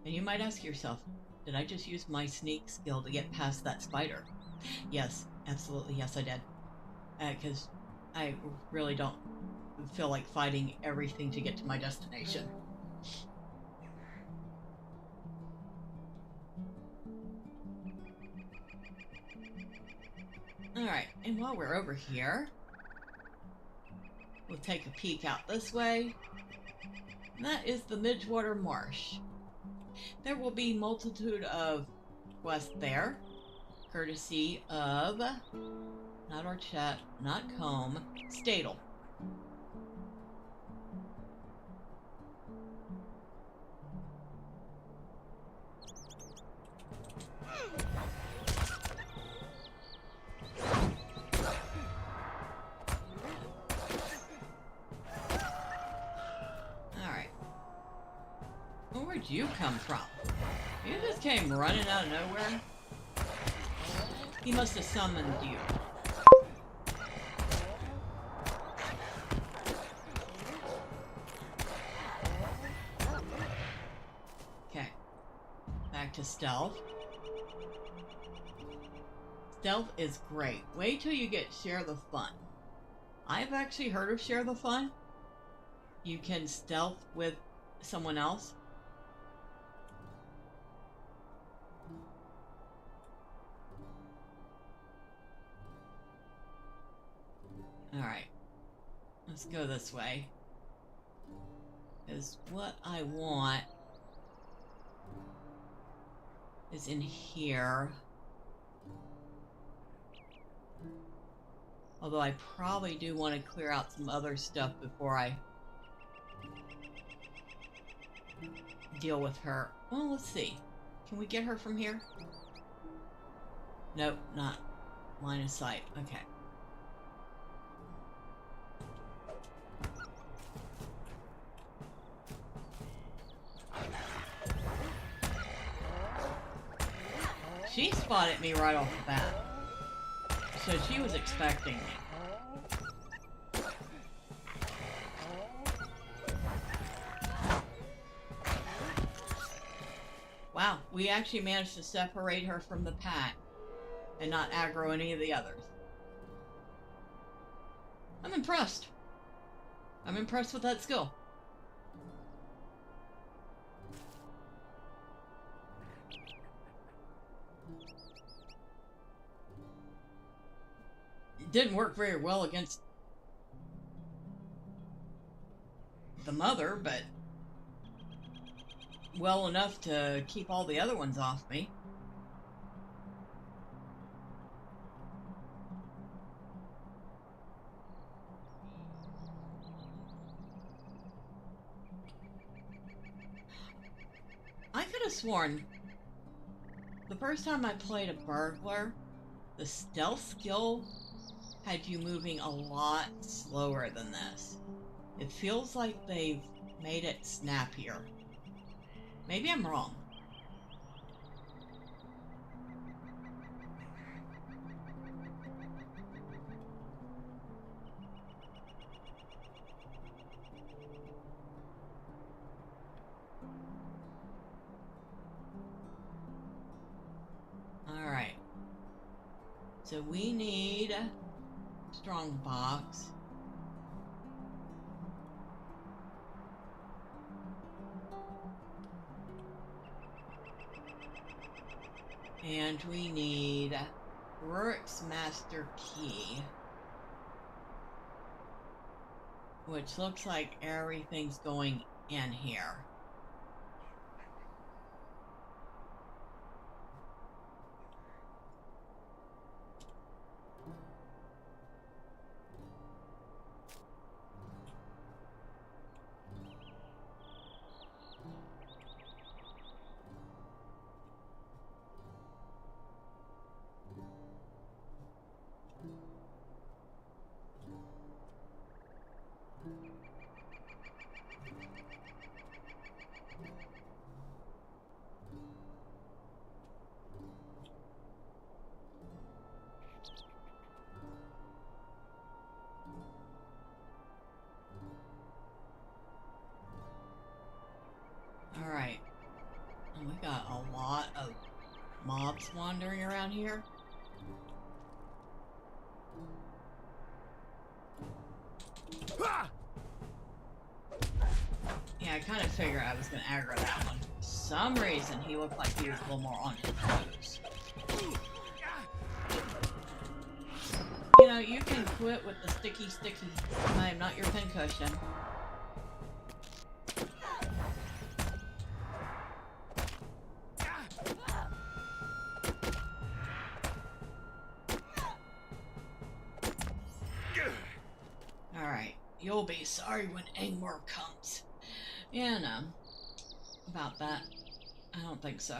And you might ask yourself, did I just use my sneak skill to get past that spider? Yes, absolutely, yes I did. Because I really don't feel like fighting everything to get to my destination. Alright, and while we're over here, we'll take a peek out this way. And that is the Midgewater Marsh. There will be multitude of quests there, courtesy of, not our chat, not Comb, Stadel. Where'd you come from? You just came running out of nowhere? He must have summoned you. Okay. Back to stealth. Stealth is great. Wait till you get Share the Fun. I've actually heard of Share the Fun. You can stealth with someone else. Alright. Let's go this way. Because what I want is in here. Although I probably do want to clear out some other stuff before I deal with her. Well, let's see. Can we get her from here? Nope, not line of sight. Okay. She spotted me right off the bat. So she was expecting me. Wow, we actually managed to separate her from the pack and not aggro any of the others. I'm impressed. I'm impressed with that skill. It didn't work very well against the mother, but well enough to keep all the other ones off me. I could have sworn the first time I played a burglar, the stealth skill had you moving a lot slower than this. It feels like they've made it snappier. Maybe I'm wrong. Alright. So we need a strong box. And we need Rourke's Master Key. Which looks like everything's going in here. Alright. And we got a lot of mobs wandering around here. Yeah, I kind of figured I was going to aggro that one. For some reason, he looked like he was a little more on his toes. You know, you can quit with the sticky. I am not your pincushion. Alright, you'll be sorry when Angmar comes. Yeah, no. About that, I don't think so.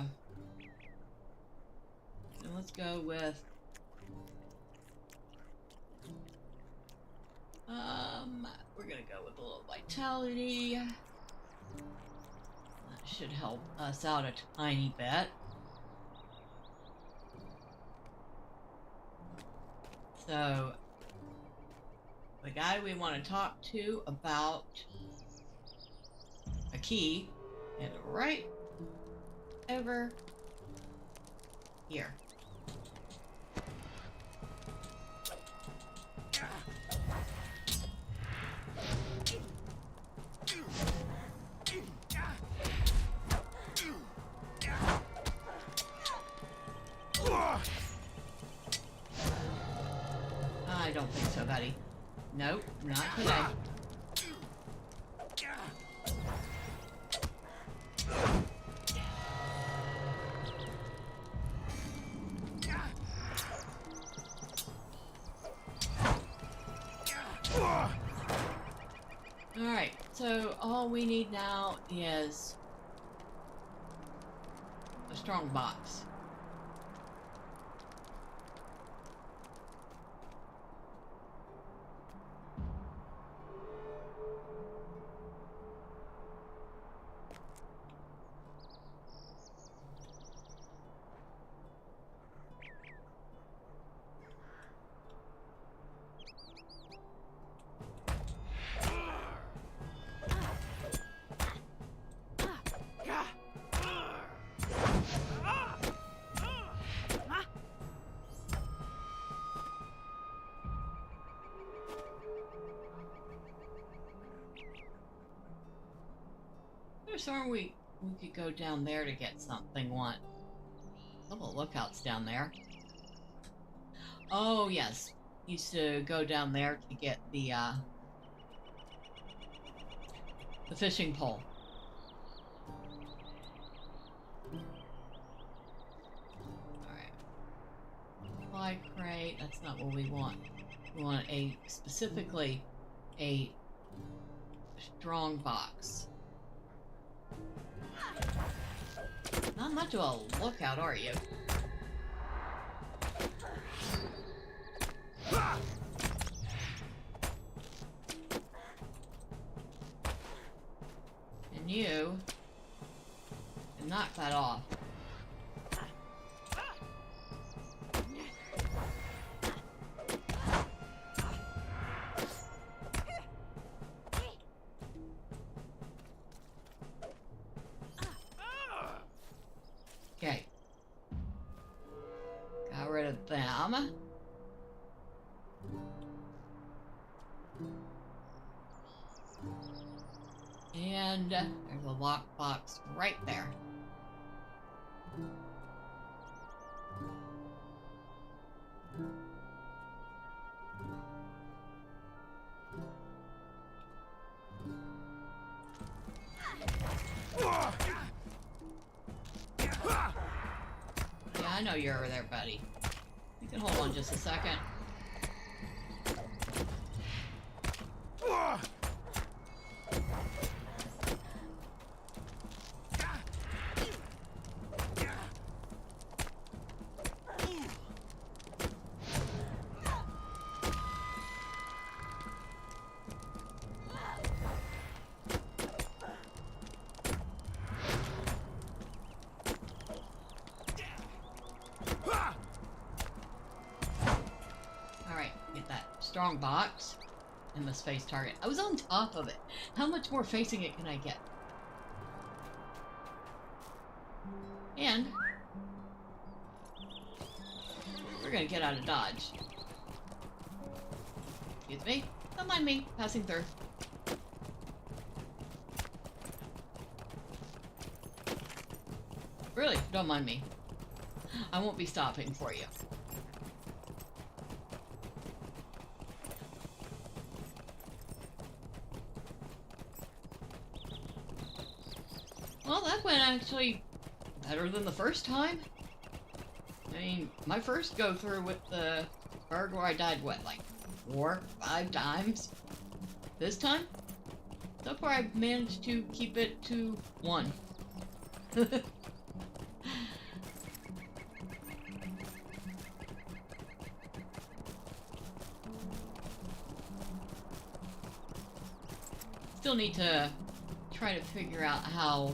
So let's go with... we're gonna go with a little vitality. should help us out a tiny bit. So, the guy we want to talk to about a key is right over here. I don't think so, buddy. Nope, not today. Alright, so all we need now is a strong box. Or we could go down there to get something. Want a couple of lookouts down there. Oh yes, used to go down there to get the fishing pole. All right, supply crate. That's not what we want. We want specifically a strong box. Not much of a lookout, are you? And you can knock that off. Okay. Got rid of them. And there's a lockbox right there. Yeah, I know you're over there, buddy. You can hold on just a second. Strong box and the space target. I was on top of it. How much more facing it can I get? And we're gonna get out of Dodge. Excuse me. Don't mind me passing through. Really, don't mind me. I won't be stopping for you. Well, that went actually better than the first time. I mean, my first go through with the burglar, I died, what, like 4, 5 times? This time? So far, I've managed to keep it to 1. Still need to try to figure out how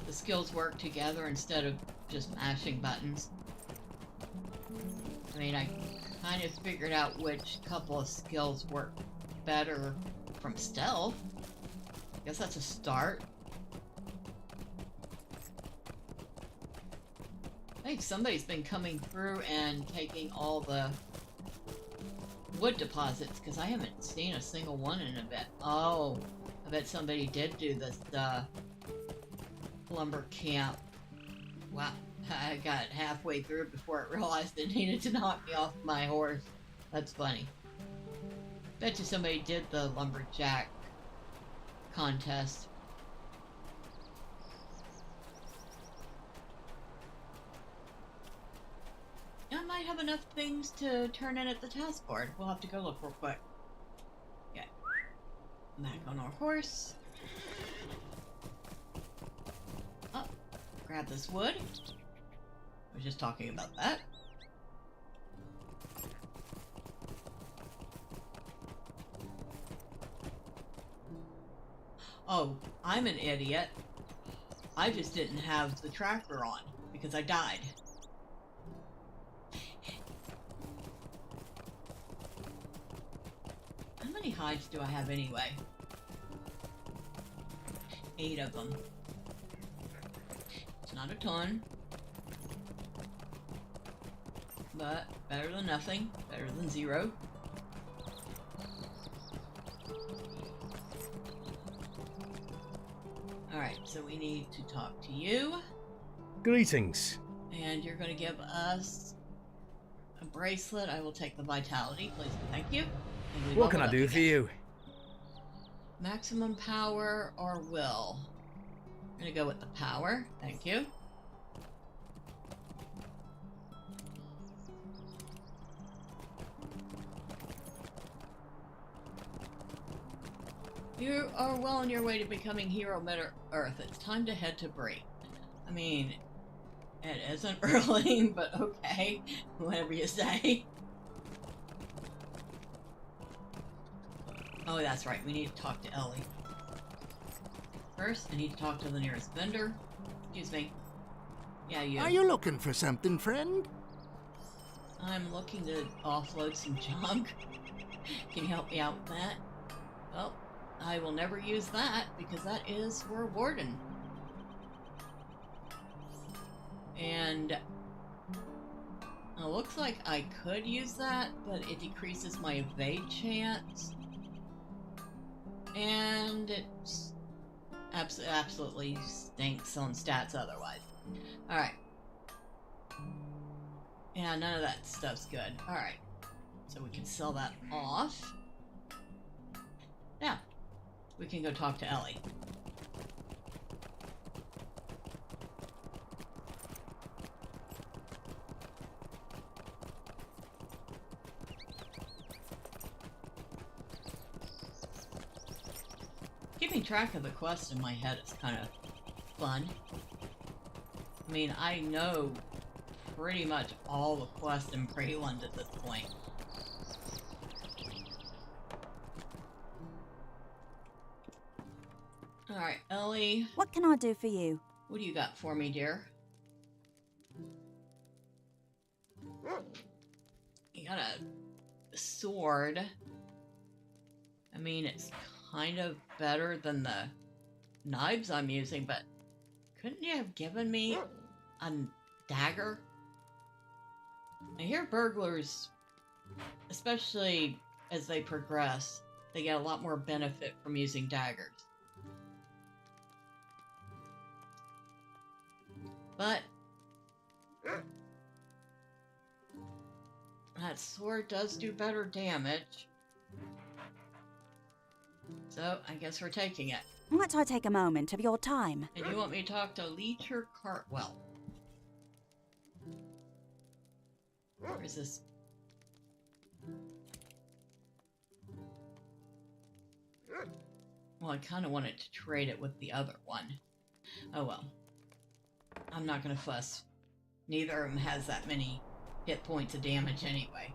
the skills work together instead of just mashing buttons. I mean, I kind of figured out which couple of skills work better from stealth. I guess that's a start. I think somebody's been coming through and taking all the wood deposits, because I haven't seen a single one in a bit. Oh, I bet somebody did do this lumber camp. Wow, I got halfway through before I realized it needed to knock me off my horse. That's funny. Bet you somebody did the lumberjack contest. I might have enough things to turn in at the task board. We'll have to go look real quick. Okay. Back on our horse. Oh, grab this wood. I was just talking about that. Oh, I'm an idiot. I just didn't have the tracker on because I died. How many hides do I have anyway? 8 of them. It's not a ton. But better than nothing. Better than 0. Alright, so we need to talk to you. Greetings. And you're going to give us a bracelet. I will take the vitality, please. Thank you. And we What can I leveled do up for again. you? Maximum power or will? I'm going to go with the power. Thank you. You are well on your way to becoming Hero Mid-Earth. It's time to head to Bree. I mean, it isn't early, but okay. Whatever you say. Oh, that's right. We need to talk to Ellie. First, I need to talk to the nearest vendor. Excuse me. Yeah, you. Are you looking for something, friend? I'm looking to offload some junk. Can you help me out with that? Well, I will never use that because that is for a warden. And it looks like I could use that, but it decreases my evade chance. And it's absolutely stinks on stats otherwise. Alright. Yeah, none of that stuff's good. Alright. So we can sell that off. Now, we can go talk to Ellie. Keeping track of the quest in my head is kind of fun. I mean, I know pretty much all the quests in Preland at this point. Alright, Ellie, What can I do for you? what do you got for me, dear? You got a sword. I mean, it's kind of better than the knives I'm using, but couldn't you have given me a dagger? I hear burglars, especially as they progress, they get a lot more benefit from using daggers. But that sword does do better damage. So, I guess we're taking it. Might I take a moment of your time? And you want me to talk to Leecher Cartwell? Where is this? Well, I kind of wanted to trade it with the other one. Oh well. I'm not gonna fuss. Neither of them has that many hit points of damage anyway.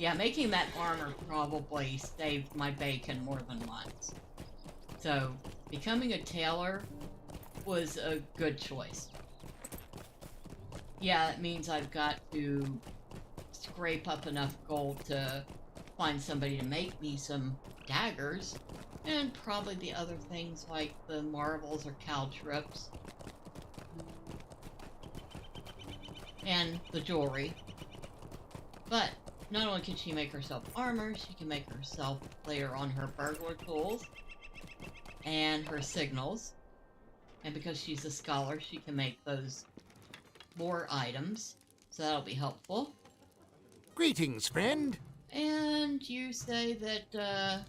Yeah, making that armor probably saved my bacon more than once. So, becoming a tailor was a good choice. Yeah, it means I've got to scrape up enough gold to find somebody to make me some daggers, and probably the other things like the marbles or caltrops, and the jewelry. But not only can she make herself armor, she can make herself later on her burglar tools and her signals. And because she's a scholar, she can make those lore items, so that'll be helpful. Greetings, friend. And you say that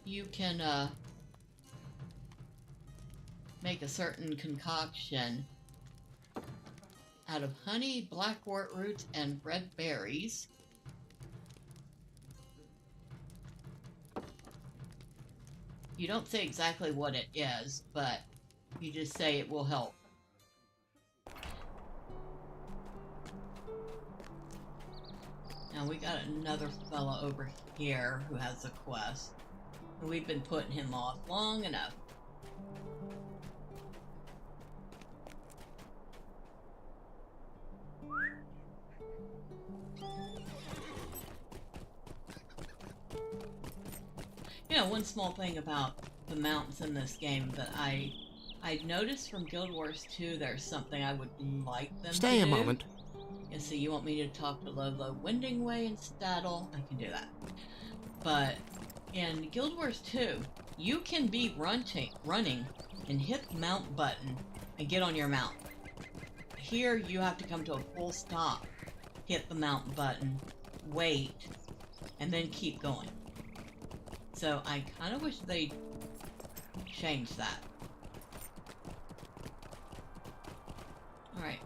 you can make a certain concoction out of honey, blackwort roots, and red berries. You don't say exactly what it is, but you just say it will help. Now we got another fella over here who has a quest. And we've been putting him off long enough. You know, one small thing about the mounts in this game that I'd noticed from Guild Wars 2, there's something I would like them to do. Stay a moment. Yeah, so you want me to talk to Lolo Windingway and Staddle? I can do that. But in Guild Wars 2, you can be running and hit the mount button and get on your mount. Here, you have to come to a full stop, hit the mount button, wait, and then keep going. So I kind of wish they'd change that. Alright.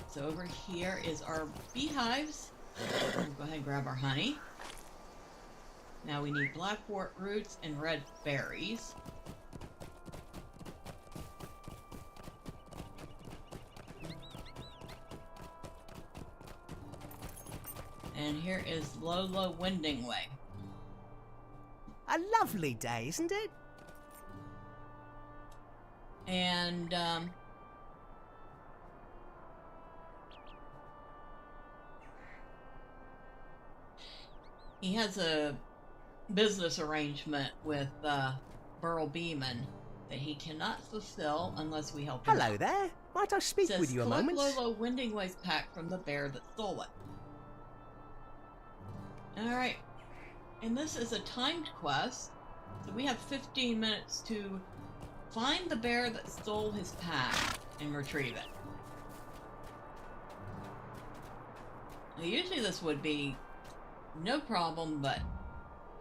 So over here is our beehives. We'll go ahead and grab our honey. Now we need blackwort roots and red berries. And here is Lolo Windingway. A lovely day, isn't it? And, he has a business arrangement with, Burl Beeman that he cannot fulfill unless we help him. Hello there. Might I speak Says, with you a collect moment? Lolo Windingway's pack from the bear that stole it. Alright. And this is a timed quest, so we have 15 minutes to find the bear that stole his pack and retrieve it. Now, usually this would be no problem, but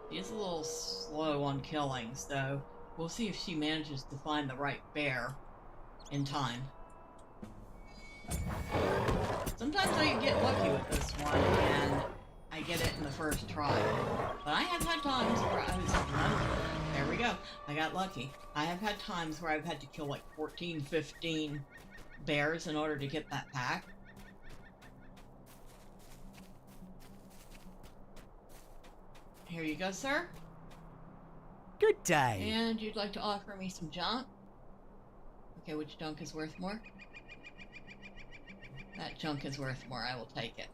she's a little slow on killing, so we'll see if she manages to find the right bear in time. Sometimes I get lucky with this one, and I get it in the first try. But I have had times where I was... There we go. I got lucky. I have had times where I've had to kill like 14, 15 bears in order to get that pack. Here you go, sir. Good day. And you'd like to offer me some junk? Okay, which junk is worth more? That junk is worth more. I will take it.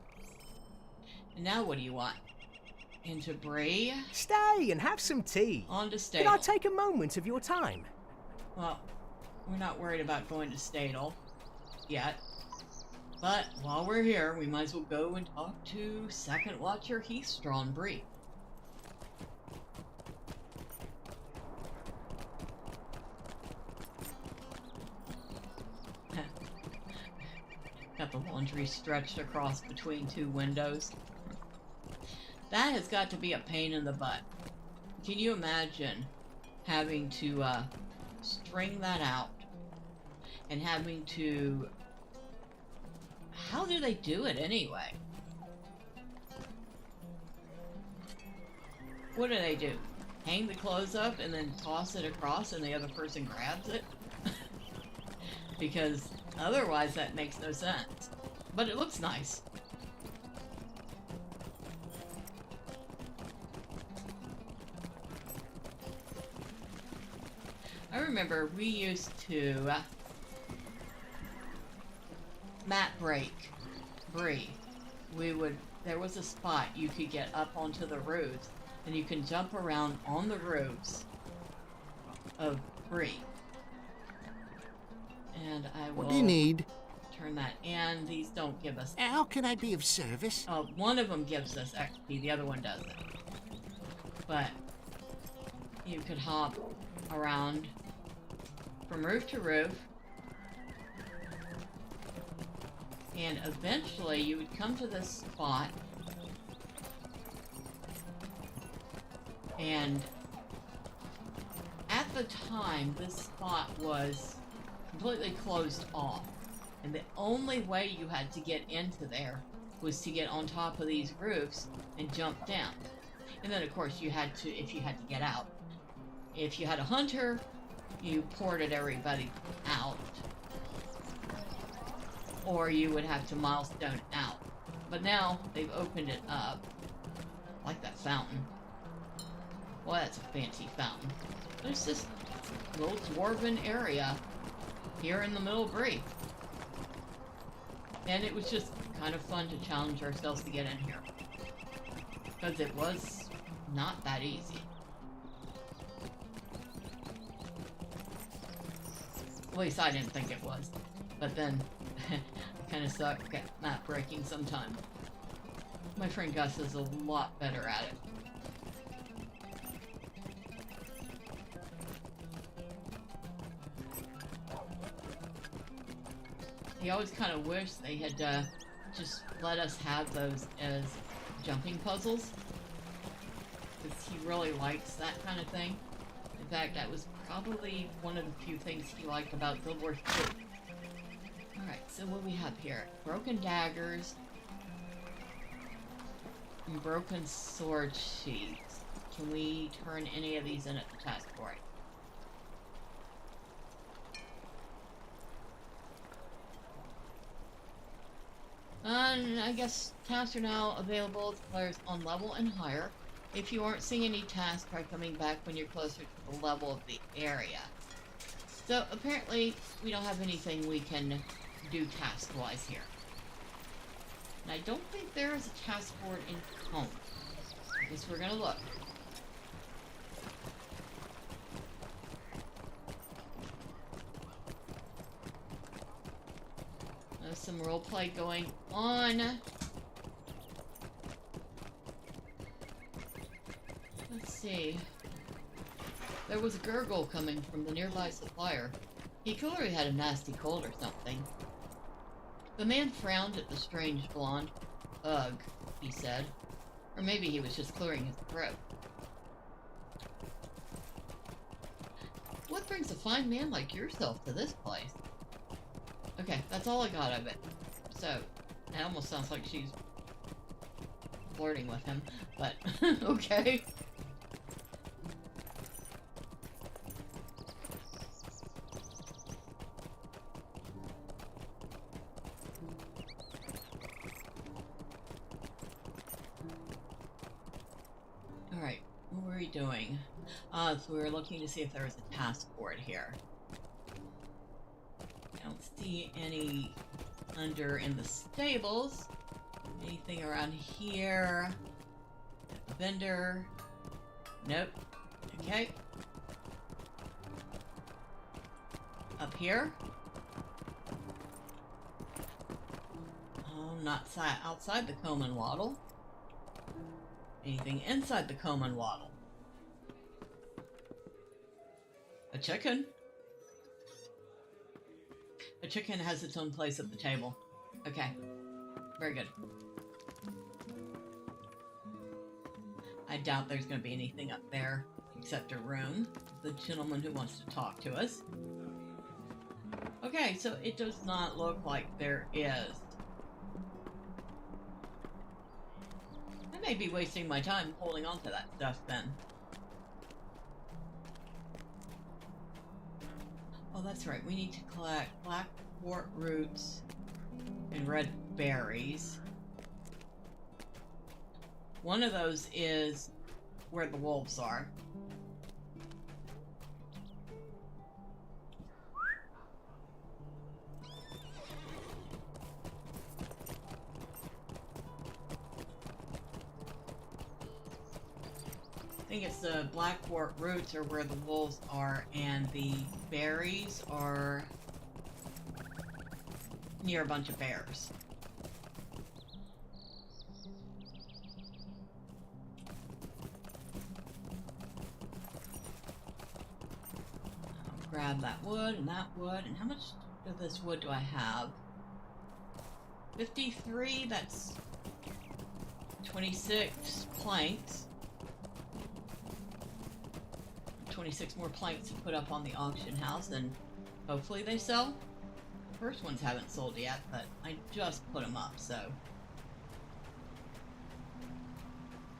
And now what do you want? Into Brie? Stay and have some tea. On to Can I Stadel. take a moment of your time? Well, we're not worried about going to Stadel yet. But while we're here, we might as well go and talk to Second Watcher Heathstrawn Brie. Got the laundry stretched across between two windows. That has got to be a pain in the butt. Can you imagine having to string that out and having to... How do they do it anyway? What do they do? Hang the clothes up and then toss it across and the other person grabs it? Because otherwise that makes no sense. But it looks nice. I remember we used to mat break Bree. There was a spot you could get up onto the roofs, and you can jump around on the roofs of Bree. And I will What do you need? turn that, and these don't give us. How can I be of service? One of them gives us XP, the other one doesn't. But you could hop around from roof to roof, and eventually you would come to this spot, and at the time this spot was completely closed off, and the only way you had to get into there was to get on top of these roofs and jump down. And then of course you had to, if you had to get out, if you had a hunter, you ported everybody out, or you would have to milestone out. But now they've opened it up. I like that fountain. Well, that's a fancy fountain. There's this little dwarven area here in the middle of Bree. And it was just kind of fun to challenge ourselves to get in here, because it was not that easy. At least I didn't think it was. But then, I kind of suck at map breaking sometimes. My friend Gus is a lot better at it. He always kind of wished they had just let us have those as jumping puzzles, because he really likes that kind of thing. In fact, that was probably one of the few things he liked about Guild Wars 2. Alright, so what we have here? Broken daggers and broken sword sheaths. Can we turn any of these in at the task board? And I guess tasks are now available to players on level and higher. If you aren't seeing any tasks, try coming back when you're closer to the level of the area. So apparently we don't have anything we can do task-wise here. And I don't think there is a task board in home. I guess we're gonna look. There's some roleplay going on. Let's see. There was a gurgle coming from the nearby supplier. He clearly had a nasty cold or something. The man frowned at the strange blonde. Ugh, he said. Or maybe he was just clearing his throat. What brings a fine man like yourself to this place? Okay, that's all I got of it. So, it almost sounds like she's flirting with him, but okay. Alright, what were we doing? So we were looking to see if there was a task board here. I don't see any under in the stables. Anything around here? Vendor? Nope. Okay. Up here? Oh, not outside the comb and waddle. Anything inside the comb and waddle? A chicken? A chicken has its own place at the table. Okay. Very good. I doubt there's going to be anything up there except a room. The gentleman who wants to talk to us. Okay, so it does not look like there is. I may be wasting my time holding on to that stuff then. Oh, that's right. We need to collect black wart roots and red berries. One of those is where the wolves are. think it's the Blackport roots are where the wolves are, and the berries are near a bunch of bears. I'll grab that wood and that wood. And how much of this wood do I have? 53, that's 26 planks. 26 more planks to put up on the auction house, and hopefully they sell. The first ones haven't sold yet, but I just put them up, so.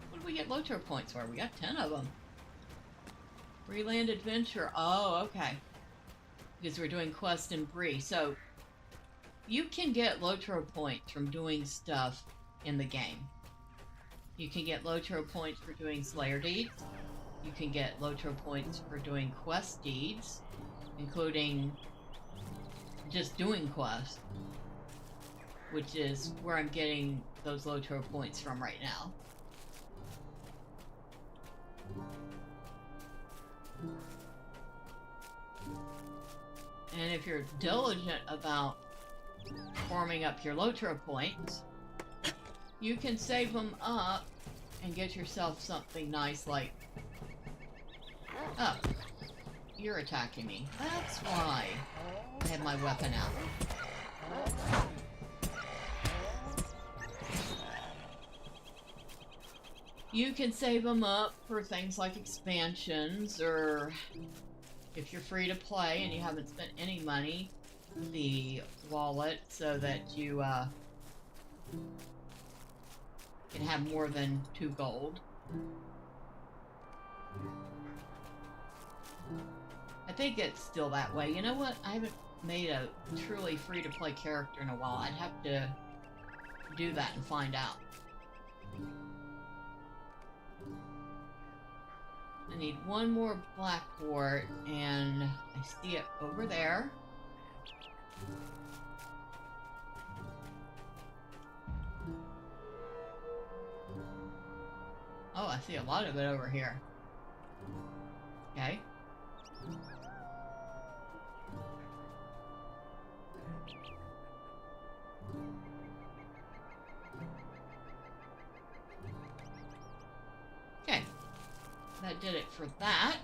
What do we get LOTRO points for? We got 10 of them. Freeland Adventure. Oh, okay. Because we're doing Quest and Bree. So, you can get LOTRO points from doing stuff in the game. You can get LOTRO points for doing Slayer deeds. You can get LOTRO points for doing quest deeds, including just doing quests, which is where I'm getting those LOTRO points from right now. And if you're diligent about farming up your LOTRO points, you can save them up and get yourself something nice like... Oh, you're attacking me. That's why I have my weapon out. You can save them up for things like expansions, or if you're free to play and you haven't spent any money, the wallet, so that you can have more than 2 gold. I think it's still that way. You know what? I haven't made a truly free-to-play character in a while. I'd have to do that and find out. I need one more Blackport, and I see it over there. Oh, I see a lot of it over here. Okay. Okay. That did it for that.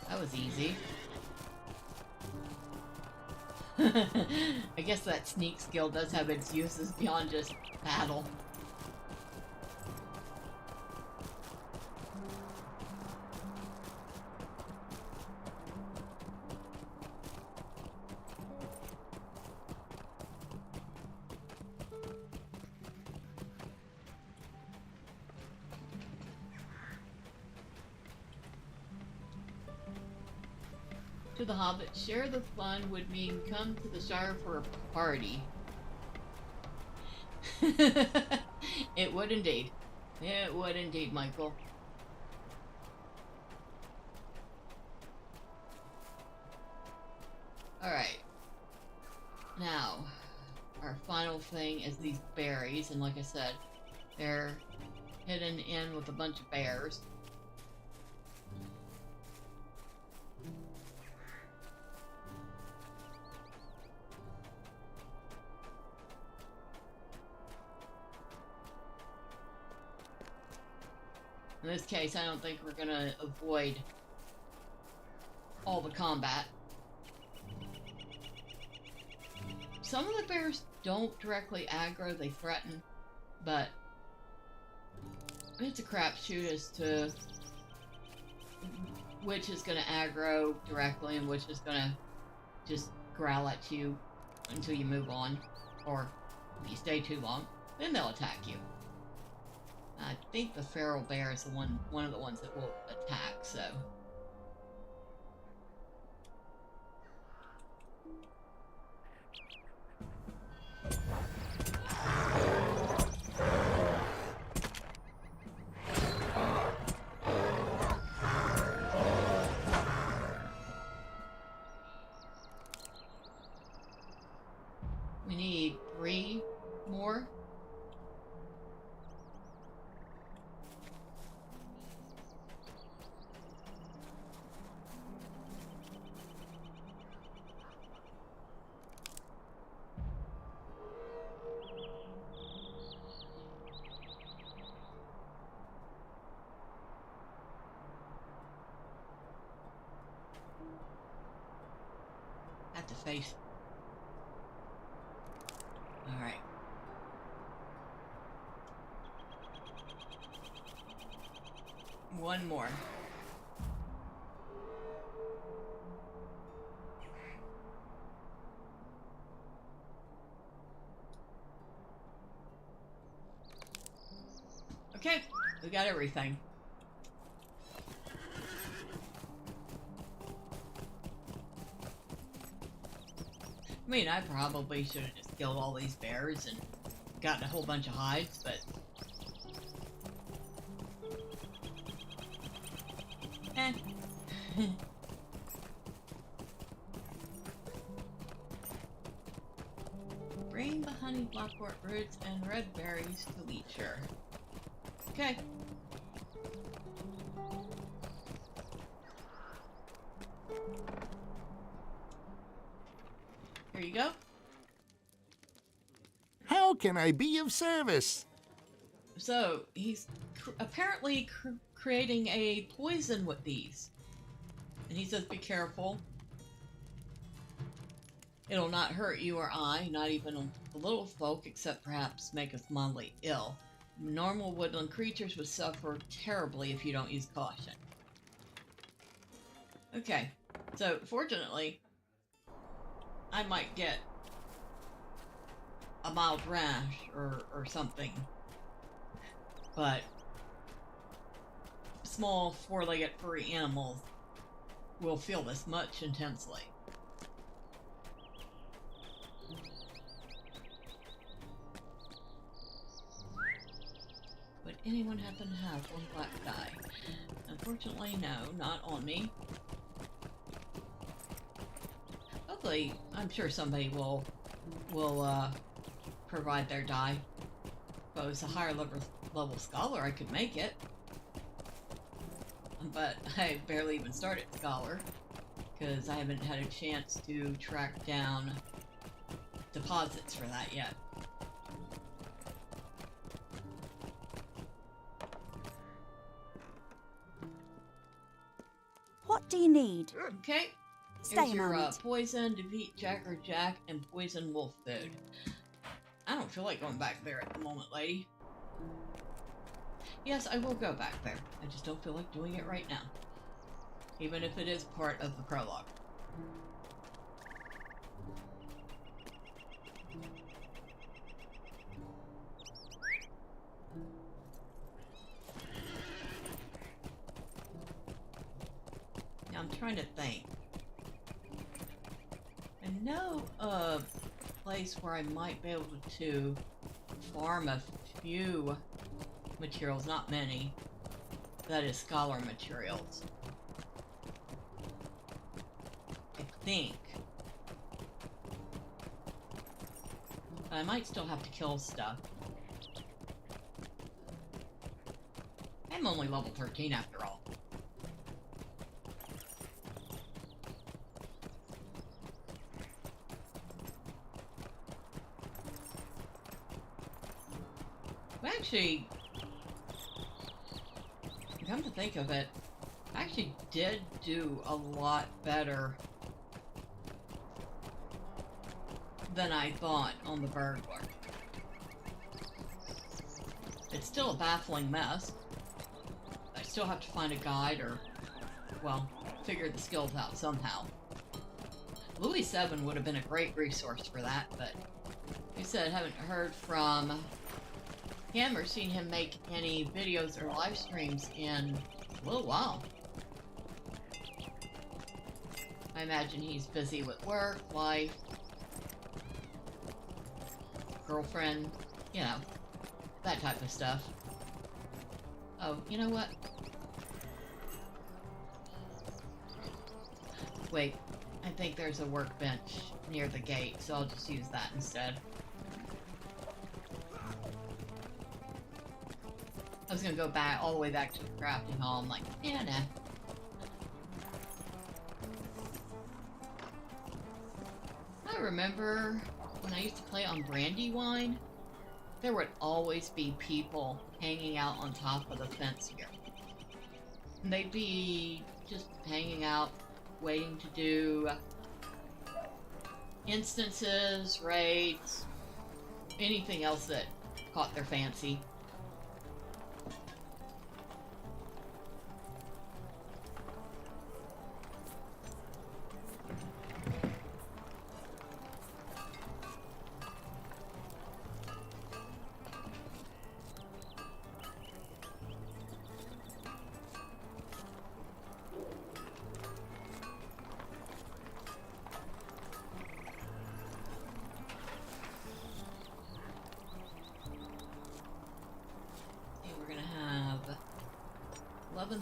That was easy. I guess that sneak skill does have its uses beyond just battle. To the Hobbit, share the fun would mean come to the Shire for a party. It would indeed. It would indeed, Michael. Alright. Now, our final thing is these berries, and like I said, they're hidden in with a bunch of bears. In this case, I don't think we're gonna avoid all the combat. Some of the bears don't directly aggro, they threaten, but it's a crapshoot as to which is gonna aggro directly and which is gonna just growl at you until you move on, or if you stay too long, then they'll attack you. I think the feral bear is the one of the ones that will attack, so. We need 3 more. space. Alright. One more. Okay, we got everything. I mean, I probably should have just killed all these bears and gotten a whole bunch of hides, but... eh. Bring the honey, blackwort roots, and red berries to Leecher. Okay. Here you go. How can I be of service? So, he's apparently creating a poison with these. And he says, be careful. It'll not hurt you or I, not even the little folk, except perhaps make us mildly ill. Normal woodland creatures would suffer terribly if you don't use caution. Okay, so fortunately, I might get a mild rash or something, but small four-legged furry animals will feel this much intensely. Would anyone happen to have one black dye? Unfortunately, no, not on me. Hopefully, I'm sure somebody will provide their dye. If I was a higher level scholar, I could make it. But I barely even started scholar, because I haven't had a chance to track down deposits for that yet. What do you need? Okay. Stay Here's a your moment. poison, defeat Jacker Jack, and poison wolf food. I don't feel like going back there at the moment, lady. Yes, I will go back there. I just don't feel like doing it right now. Even if it is part of the prologue. Now I'm trying to think. I know a place where I might be able to farm a few materials, not many. That is scholar materials. I think. But I might still have to kill stuff. I'm only level 13 after all. Actually, come to think of it, I actually did do a lot better than I thought on the Burglar. It's still a baffling mess. I still have to find a guide or, well, figure the skills out somehow. Louis 7 would have been a great resource for that, but like I said, haven't heard from him or seen him make any videos or live streams in a little while. I imagine he's busy with work, life, girlfriend, you know, that type of stuff. Oh, you know what? Wait, I think there's a workbench near the gate, so I'll just use that instead. I was gonna go back all the way back to the crafting hall. I'm like, yeah, nah. I remember when I used to play on Brandywine, there would always be people hanging out on top of the fence here. And they'd be just hanging out, waiting to do instances, raids, anything else that caught their fancy.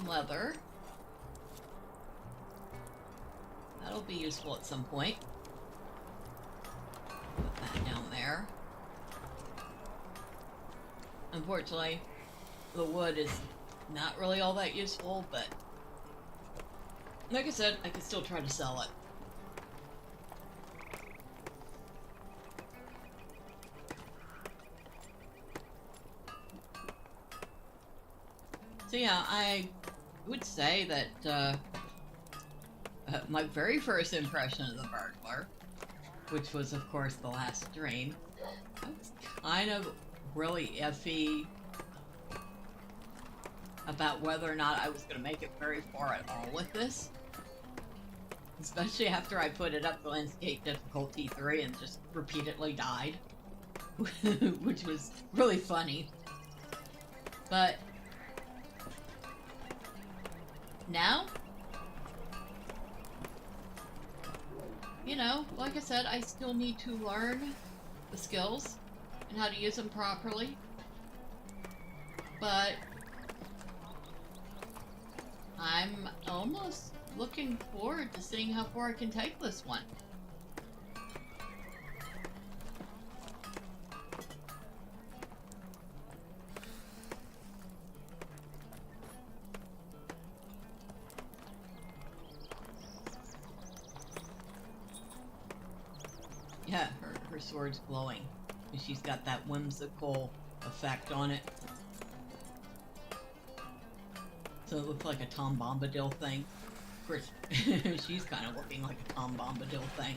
Leather. That'll be useful at some point. Put that down there. Unfortunately, the wood is not really all that useful, but like I said, I can still try to sell it. So yeah, I would say that my very first impression of the Burglar, which was of course the last stream, I was kind of really iffy about whether or not I was going to make it very far at all with this. Especially after I put it up to landscape difficulty 3 and just repeatedly died. Which was really funny. But now, you know, like I said, I still need to learn the skills and how to use them properly. But I'm almost looking forward to seeing how far I can take this one. Yeah, her sword's glowing. And she's got that whimsical effect on it. So it looks like a Tom Bombadil thing. Of course, she's kind of looking like a Tom Bombadil thing.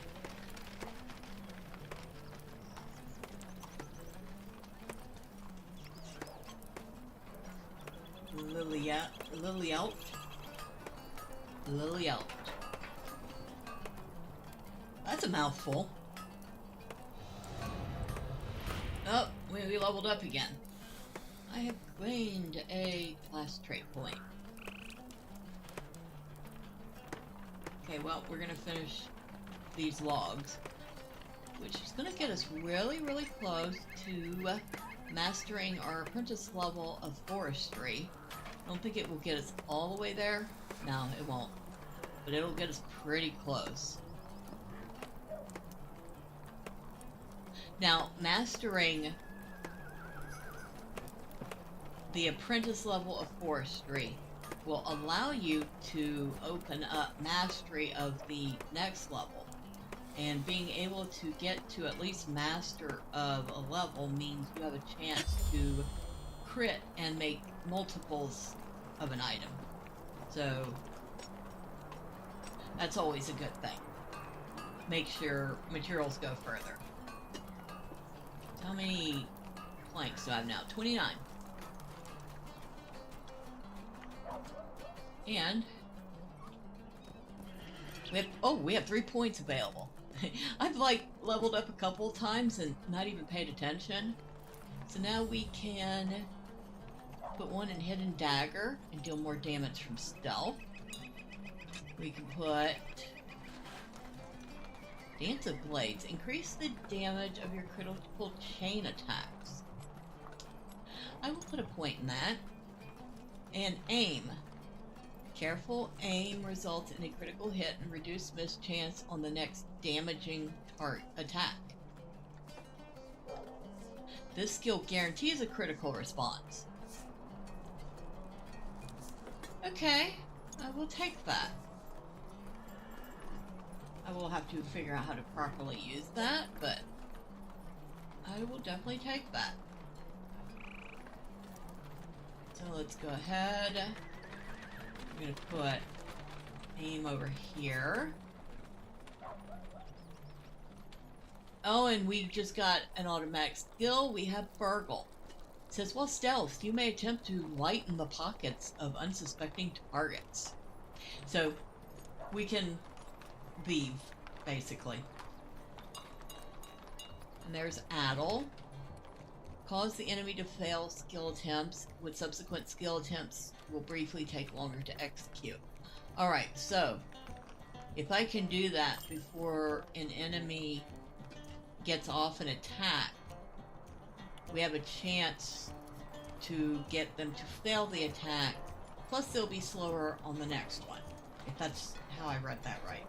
Lily out. That's a mouthful. Oh, we leveled up again. I have gained a class trait point. Okay, well, we're gonna finish these logs, which is gonna get us really, really close to mastering our apprentice level of forestry. I don't think it will get us all the way there. No, it won't. But it'll get us pretty close. Now, mastering the apprentice level of forestry will allow you to open up mastery of the next level. And being able to get to at least master of a level means you have a chance to crit and make multiples of an item. So that's always a good thing. Makes your materials go further. How many planks do I have now? 29. And we have 3 points available. I've like leveled up a couple times and not even paid attention. So now we can put one in Hidden Dagger and deal more damage from stealth. We can put Dance of Blades. Increase the damage of your critical chain attacks. I will put a point in that. And Aim. Careful aim results in a critical hit and reduced miss chance on the next damaging attack. This skill guarantees a critical response. Okay, I will take that. I will have to figure out how to properly use that, but I will definitely take that. So let's go ahead. I'm going to put aim over here. Oh, and we just got an automatic skill. We have Burglar. It says, while stealth, you may attempt to lighten the pockets of unsuspecting targets. So, we can leave, basically. And there's Addle. Cause the enemy to fail skill attempts, with subsequent skill attempts will briefly take longer to execute. Alright, so if I can do that before an enemy gets off an attack, we have a chance to get them to fail the attack, plus they'll be slower on the next one, if that's how I read that right.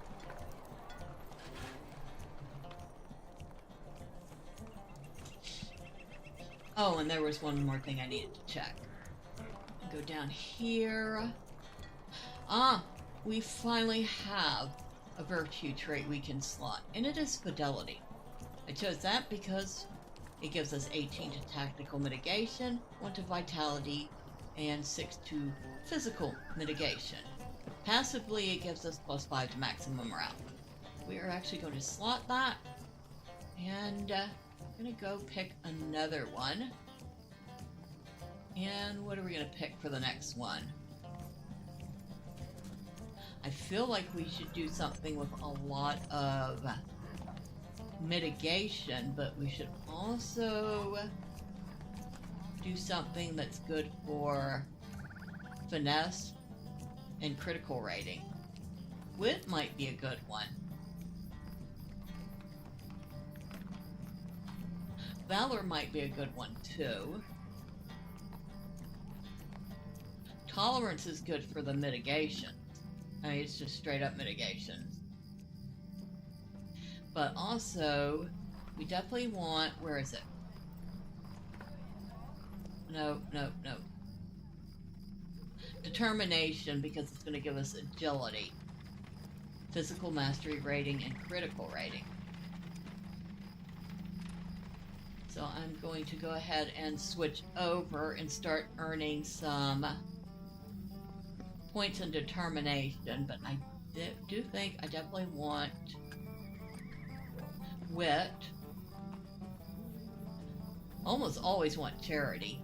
Oh, and there was one more thing I needed to check. Go down here. Ah, we finally have a virtue trait we can slot, and it is fidelity. I chose that because it gives us 18 to tactical mitigation, 1 to vitality, and 6 to physical mitigation. Passively, it gives us +5 to maximum morale. We are actually going to slot that, and I'm going to go pick another one. And what are we going to pick for the next one? I feel like we should do something with a lot of mitigation, but we should also do something that's good for finesse and critical rating. Wit might be a good one. Valor might be a good one too. Tolerance is good for the mitigation. I mean, it's just straight up mitigation. But also, we definitely want, where is it? No. Determination, because it's going to give us agility, physical mastery rating, and critical rating. So I'm going to go ahead and switch over and start earning some points in determination, but I do think I definitely want wit. Almost always want charity.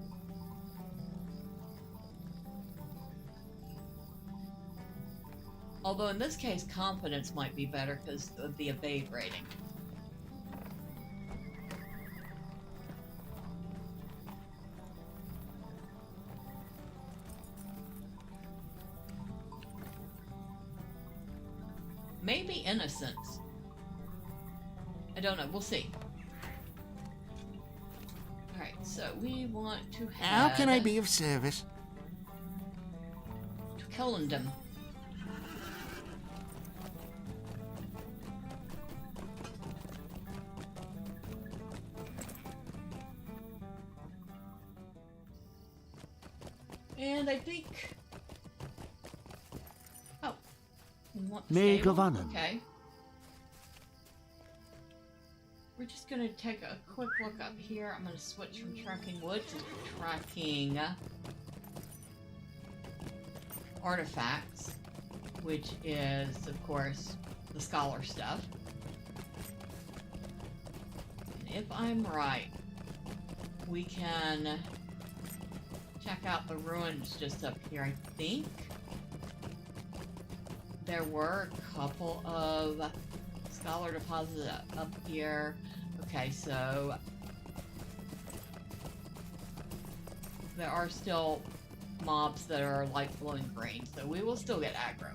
Although in this case, confidence might be better because of the evade rating. Maybe innocence. I don't know. We'll see. Alright, so we want to head... How can I be of service? to Kellendom. And I think... Oh. We want the May stable? Govanen. Okay. We're just going to take a quick look up here. I'm going to switch from tracking wood to tracking artifacts, which is, of course, the scholar stuff. And if I'm right, we can check out the ruins just up here, I think. There were a couple of scholar deposits up here. Okay, so there are still mobs that are like glowing green, so we will still get aggro.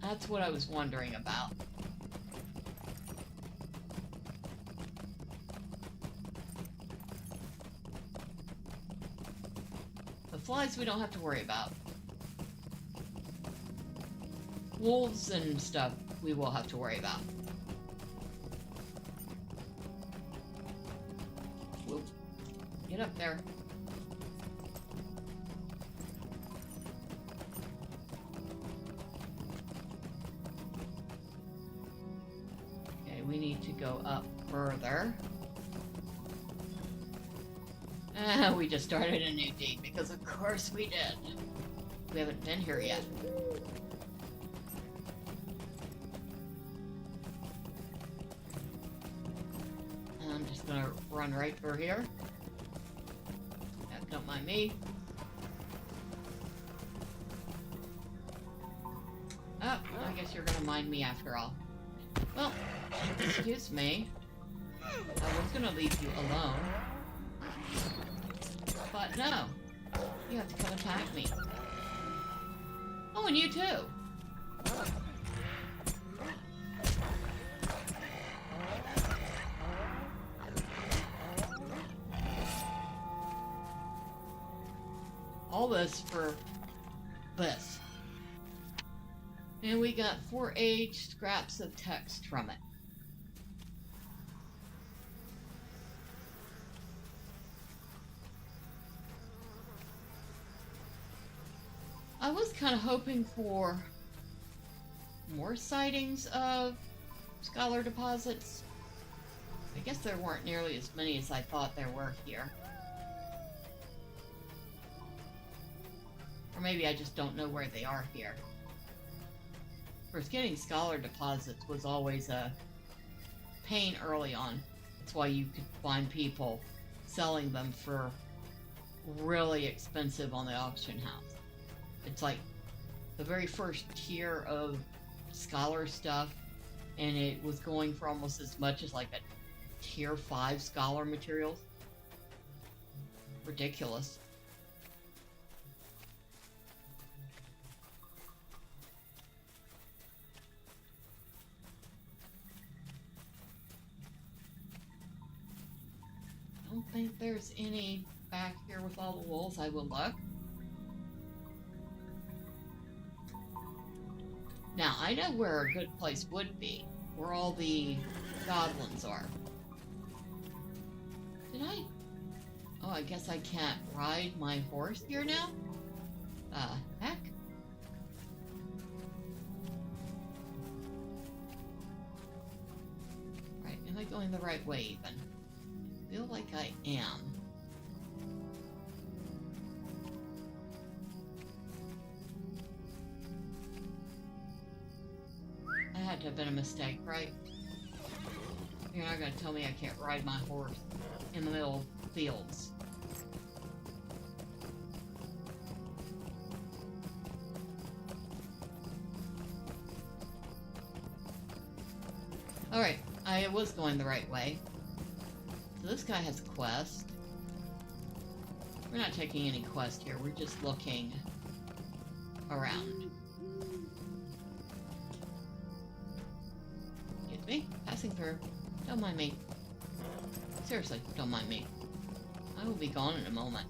That's what I was wondering about. The flies we don't have to worry about. Wolves and stuff we will have to worry about. Whoop. Get up there. Okay, we need to go up further. We just started a new deed, because of course we did. We haven't been here yet. I'm just gonna run right through here. Yep, don't mind me. Oh, I guess you're gonna mind me after all. Well, excuse me. I was gonna leave you alone. But no. You have to come attack me. Oh, and you too. All this for this. And we got 4 aged scraps of text from it. I was kind of hoping for more sightings of scholar deposits. I guess there weren't nearly as many as I thought there were here. Or maybe I just don't know where they are here. Of course, getting scholar deposits was always a pain early on. That's why you could find people selling them for really expensive on the auction house. It's like the very first tier of scholar stuff, and it was going for almost as much as like a tier 5 scholar materials. Ridiculous. I don't think there's any back here with all the wolves. I will look. Now, I know where a good place would be. Where all the goblins are. Did I? Oh, I guess I can't ride my horse here now? Heck? Right, am I going the right way even? I feel like I am. That had to have been a mistake, right? You're not gonna tell me I can't ride my horse in the middle of fields. Alright, I was going the right way. So this guy has a quest. We're not taking any quest here, we're just looking around. Excuse me, passing through. Don't mind me. Seriously, don't mind me. I will be gone in a moment.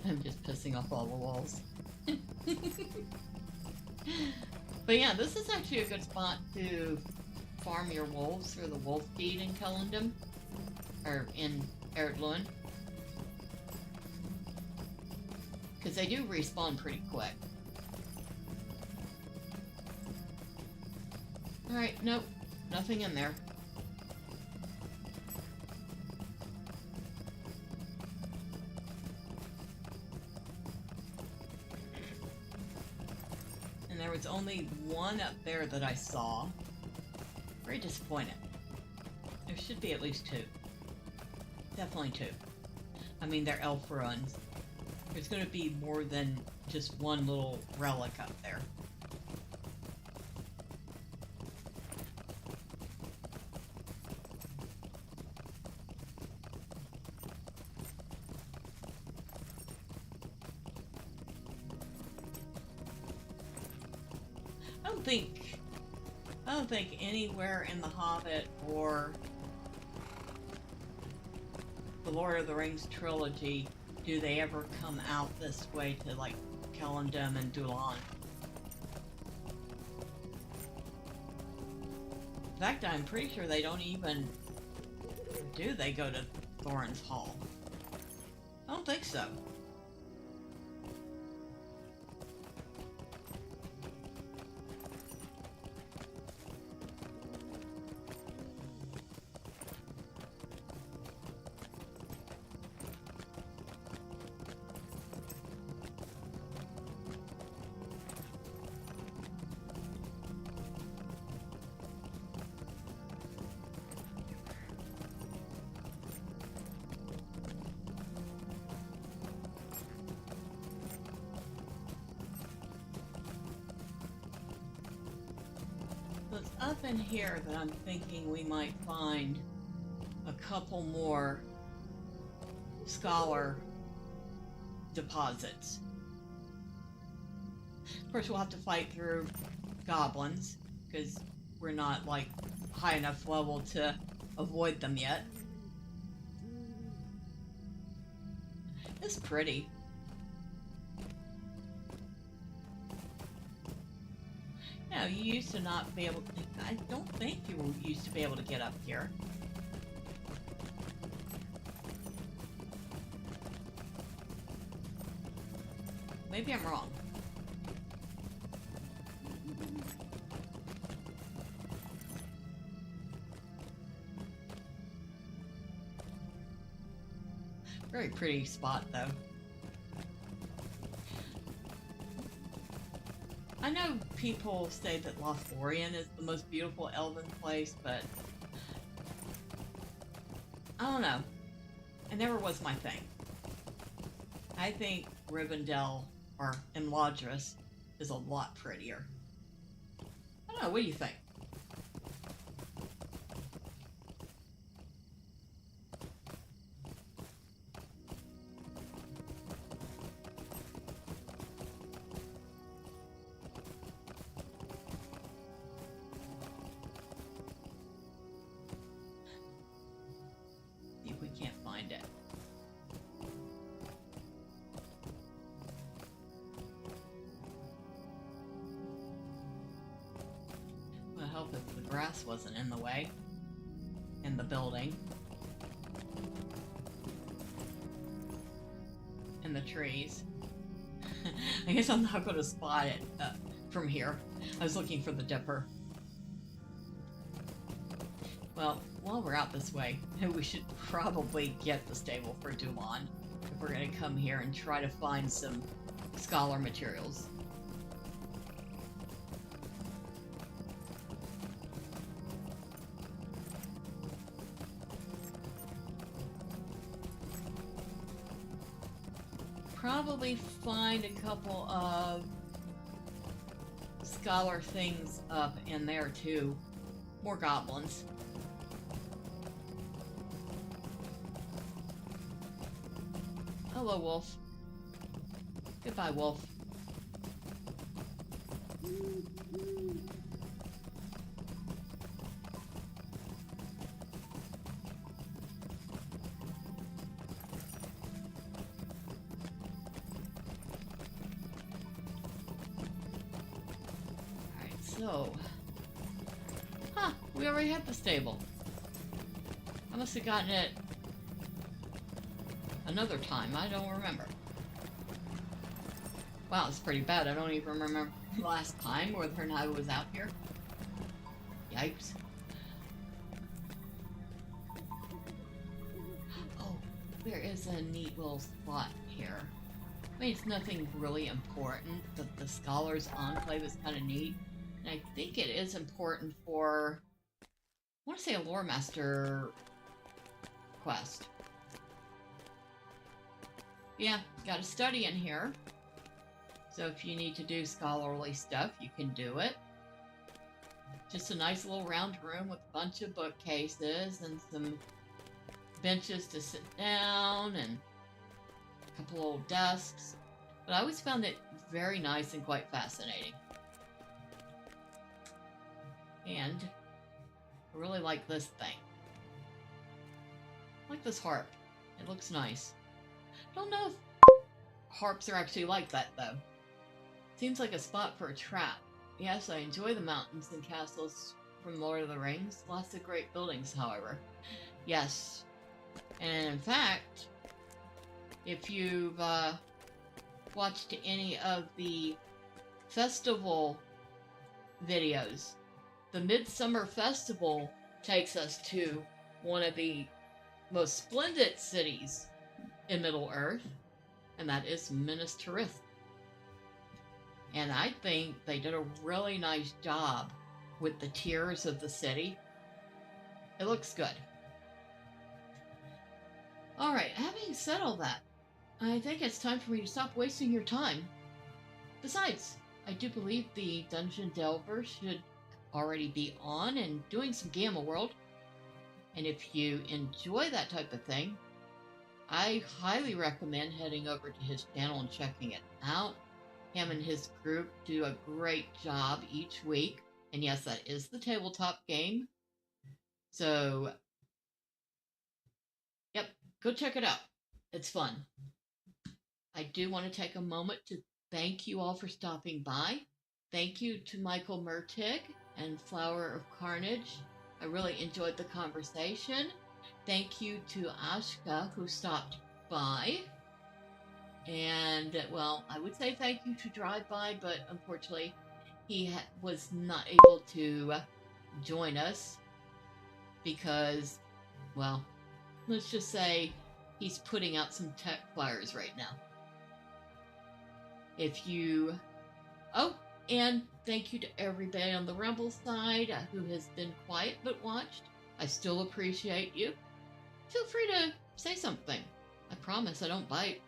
I'm just pissing off all the walls. But yeah, this is actually a good spot to farm your wolves for the wolf feed in Kellendom. Or in Erdluin. Because they do respawn pretty quick. Alright, nope. Nothing in there. And there was only one up there that I saw. Very disappointed. There should be at least 2. Definitely 2. I mean, they're elf runs. There's going to be more than just one little relic up there. I don't think anywhere in The Hobbit or the Lord of the Rings trilogy do they ever come out this way to, like, Kellendom and Dulan. In fact, I'm pretty sure they don't even... Do they go to Thorin's Hall? I don't think so. it's up in here that I'm thinking we might find a couple more scholar deposits. Of course, we'll have to fight through goblins, because we're not, like, high enough level to avoid them yet. It's pretty. No, you used to not be able to... I don't think you used to be able to get up here. Maybe I'm wrong. Very pretty spot, though. I know people say that Lothlorien is the most beautiful elven place, but I don't know. It never was my thing. I think Rivendell or Imladris is a lot prettier. I don't know, what do you think? See if we can't find it. Would help if the grass wasn't in the way in the building and the trees. I guess I'm not going to spot it from here. I was looking for the dipper. Well, while we're out this way, we should probably get the stable for Dulon if we're going to come here and try to find some scholar materials. Probably find a couple of scholar things up in there too. More goblins. Hello, wolf. Goodbye, wolf. So, we already had the stable. I must have gotten it another time. I don't remember. Wow, it's pretty bad. I don't even remember last time whether or not I was out here. Yikes. Oh, there is a neat little spot here. I mean, it's nothing really important, but the Scholar's Enclave is kind of neat. And I think it is important for, I want to say, a Lore Master quest. Yeah, got a study in here. So if you need to do scholarly stuff, you can do it. Just a nice little round room with a bunch of bookcases and some benches to sit down and a couple old desks. But I always found it very nice and quite fascinating. And I really like this thing. I like this harp. It looks nice. I don't know if harps are actually like that, though. Seems like a spot for a trap. Yes, I enjoy the mountains and castles from Lord of the Rings. Lots of great buildings, however. Yes. And in fact, if you've watched any of the festival videos, the Midsummer Festival takes us to one of the most splendid cities in Middle-earth, and that is Minas Tirith. And I think they did a really nice job with the tiers of the city. It looks good. Alright, having said all that, I think it's time for me to stop wasting your time. Besides, I do believe the Dungeon Delver should already be on and doing some Gamma World. And if you enjoy that type of thing, I highly recommend heading over to his channel and checking it out. Him and his group do a great job each week. And yes, that is the tabletop game. So, yep, go check it out. It's fun. I do want to take a moment to thank you all for stopping by. Thank you to Michael Mertig and Flower of Carnage. I really enjoyed the conversation. Thank you to Ashka, who stopped by. And, well, I would say thank you to Drive By, but unfortunately he was not able to join us because, well, let's just say he's putting out some tech flyers right now. Oh, and thank you to everybody on the Rumble side who has been quiet but watched. I still appreciate you. Feel free to say something. I promise I don't bite.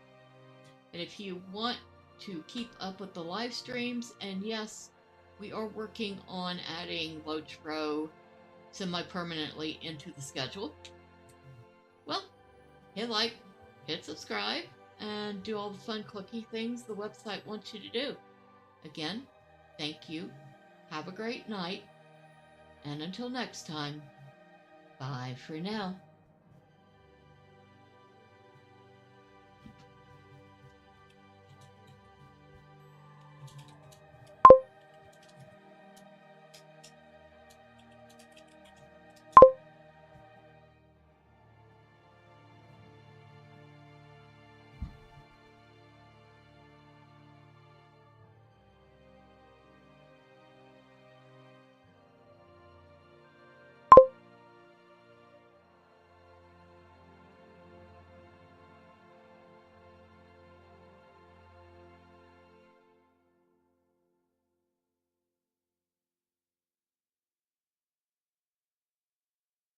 And if you want to keep up with the live streams, and yes, we are working on adding LOTRO semi-permanently into the schedule. Well, hit like, hit subscribe, and do all the fun clicky things the website wants you to do. Again, thank you. Have a great night. And until next time, bye for now.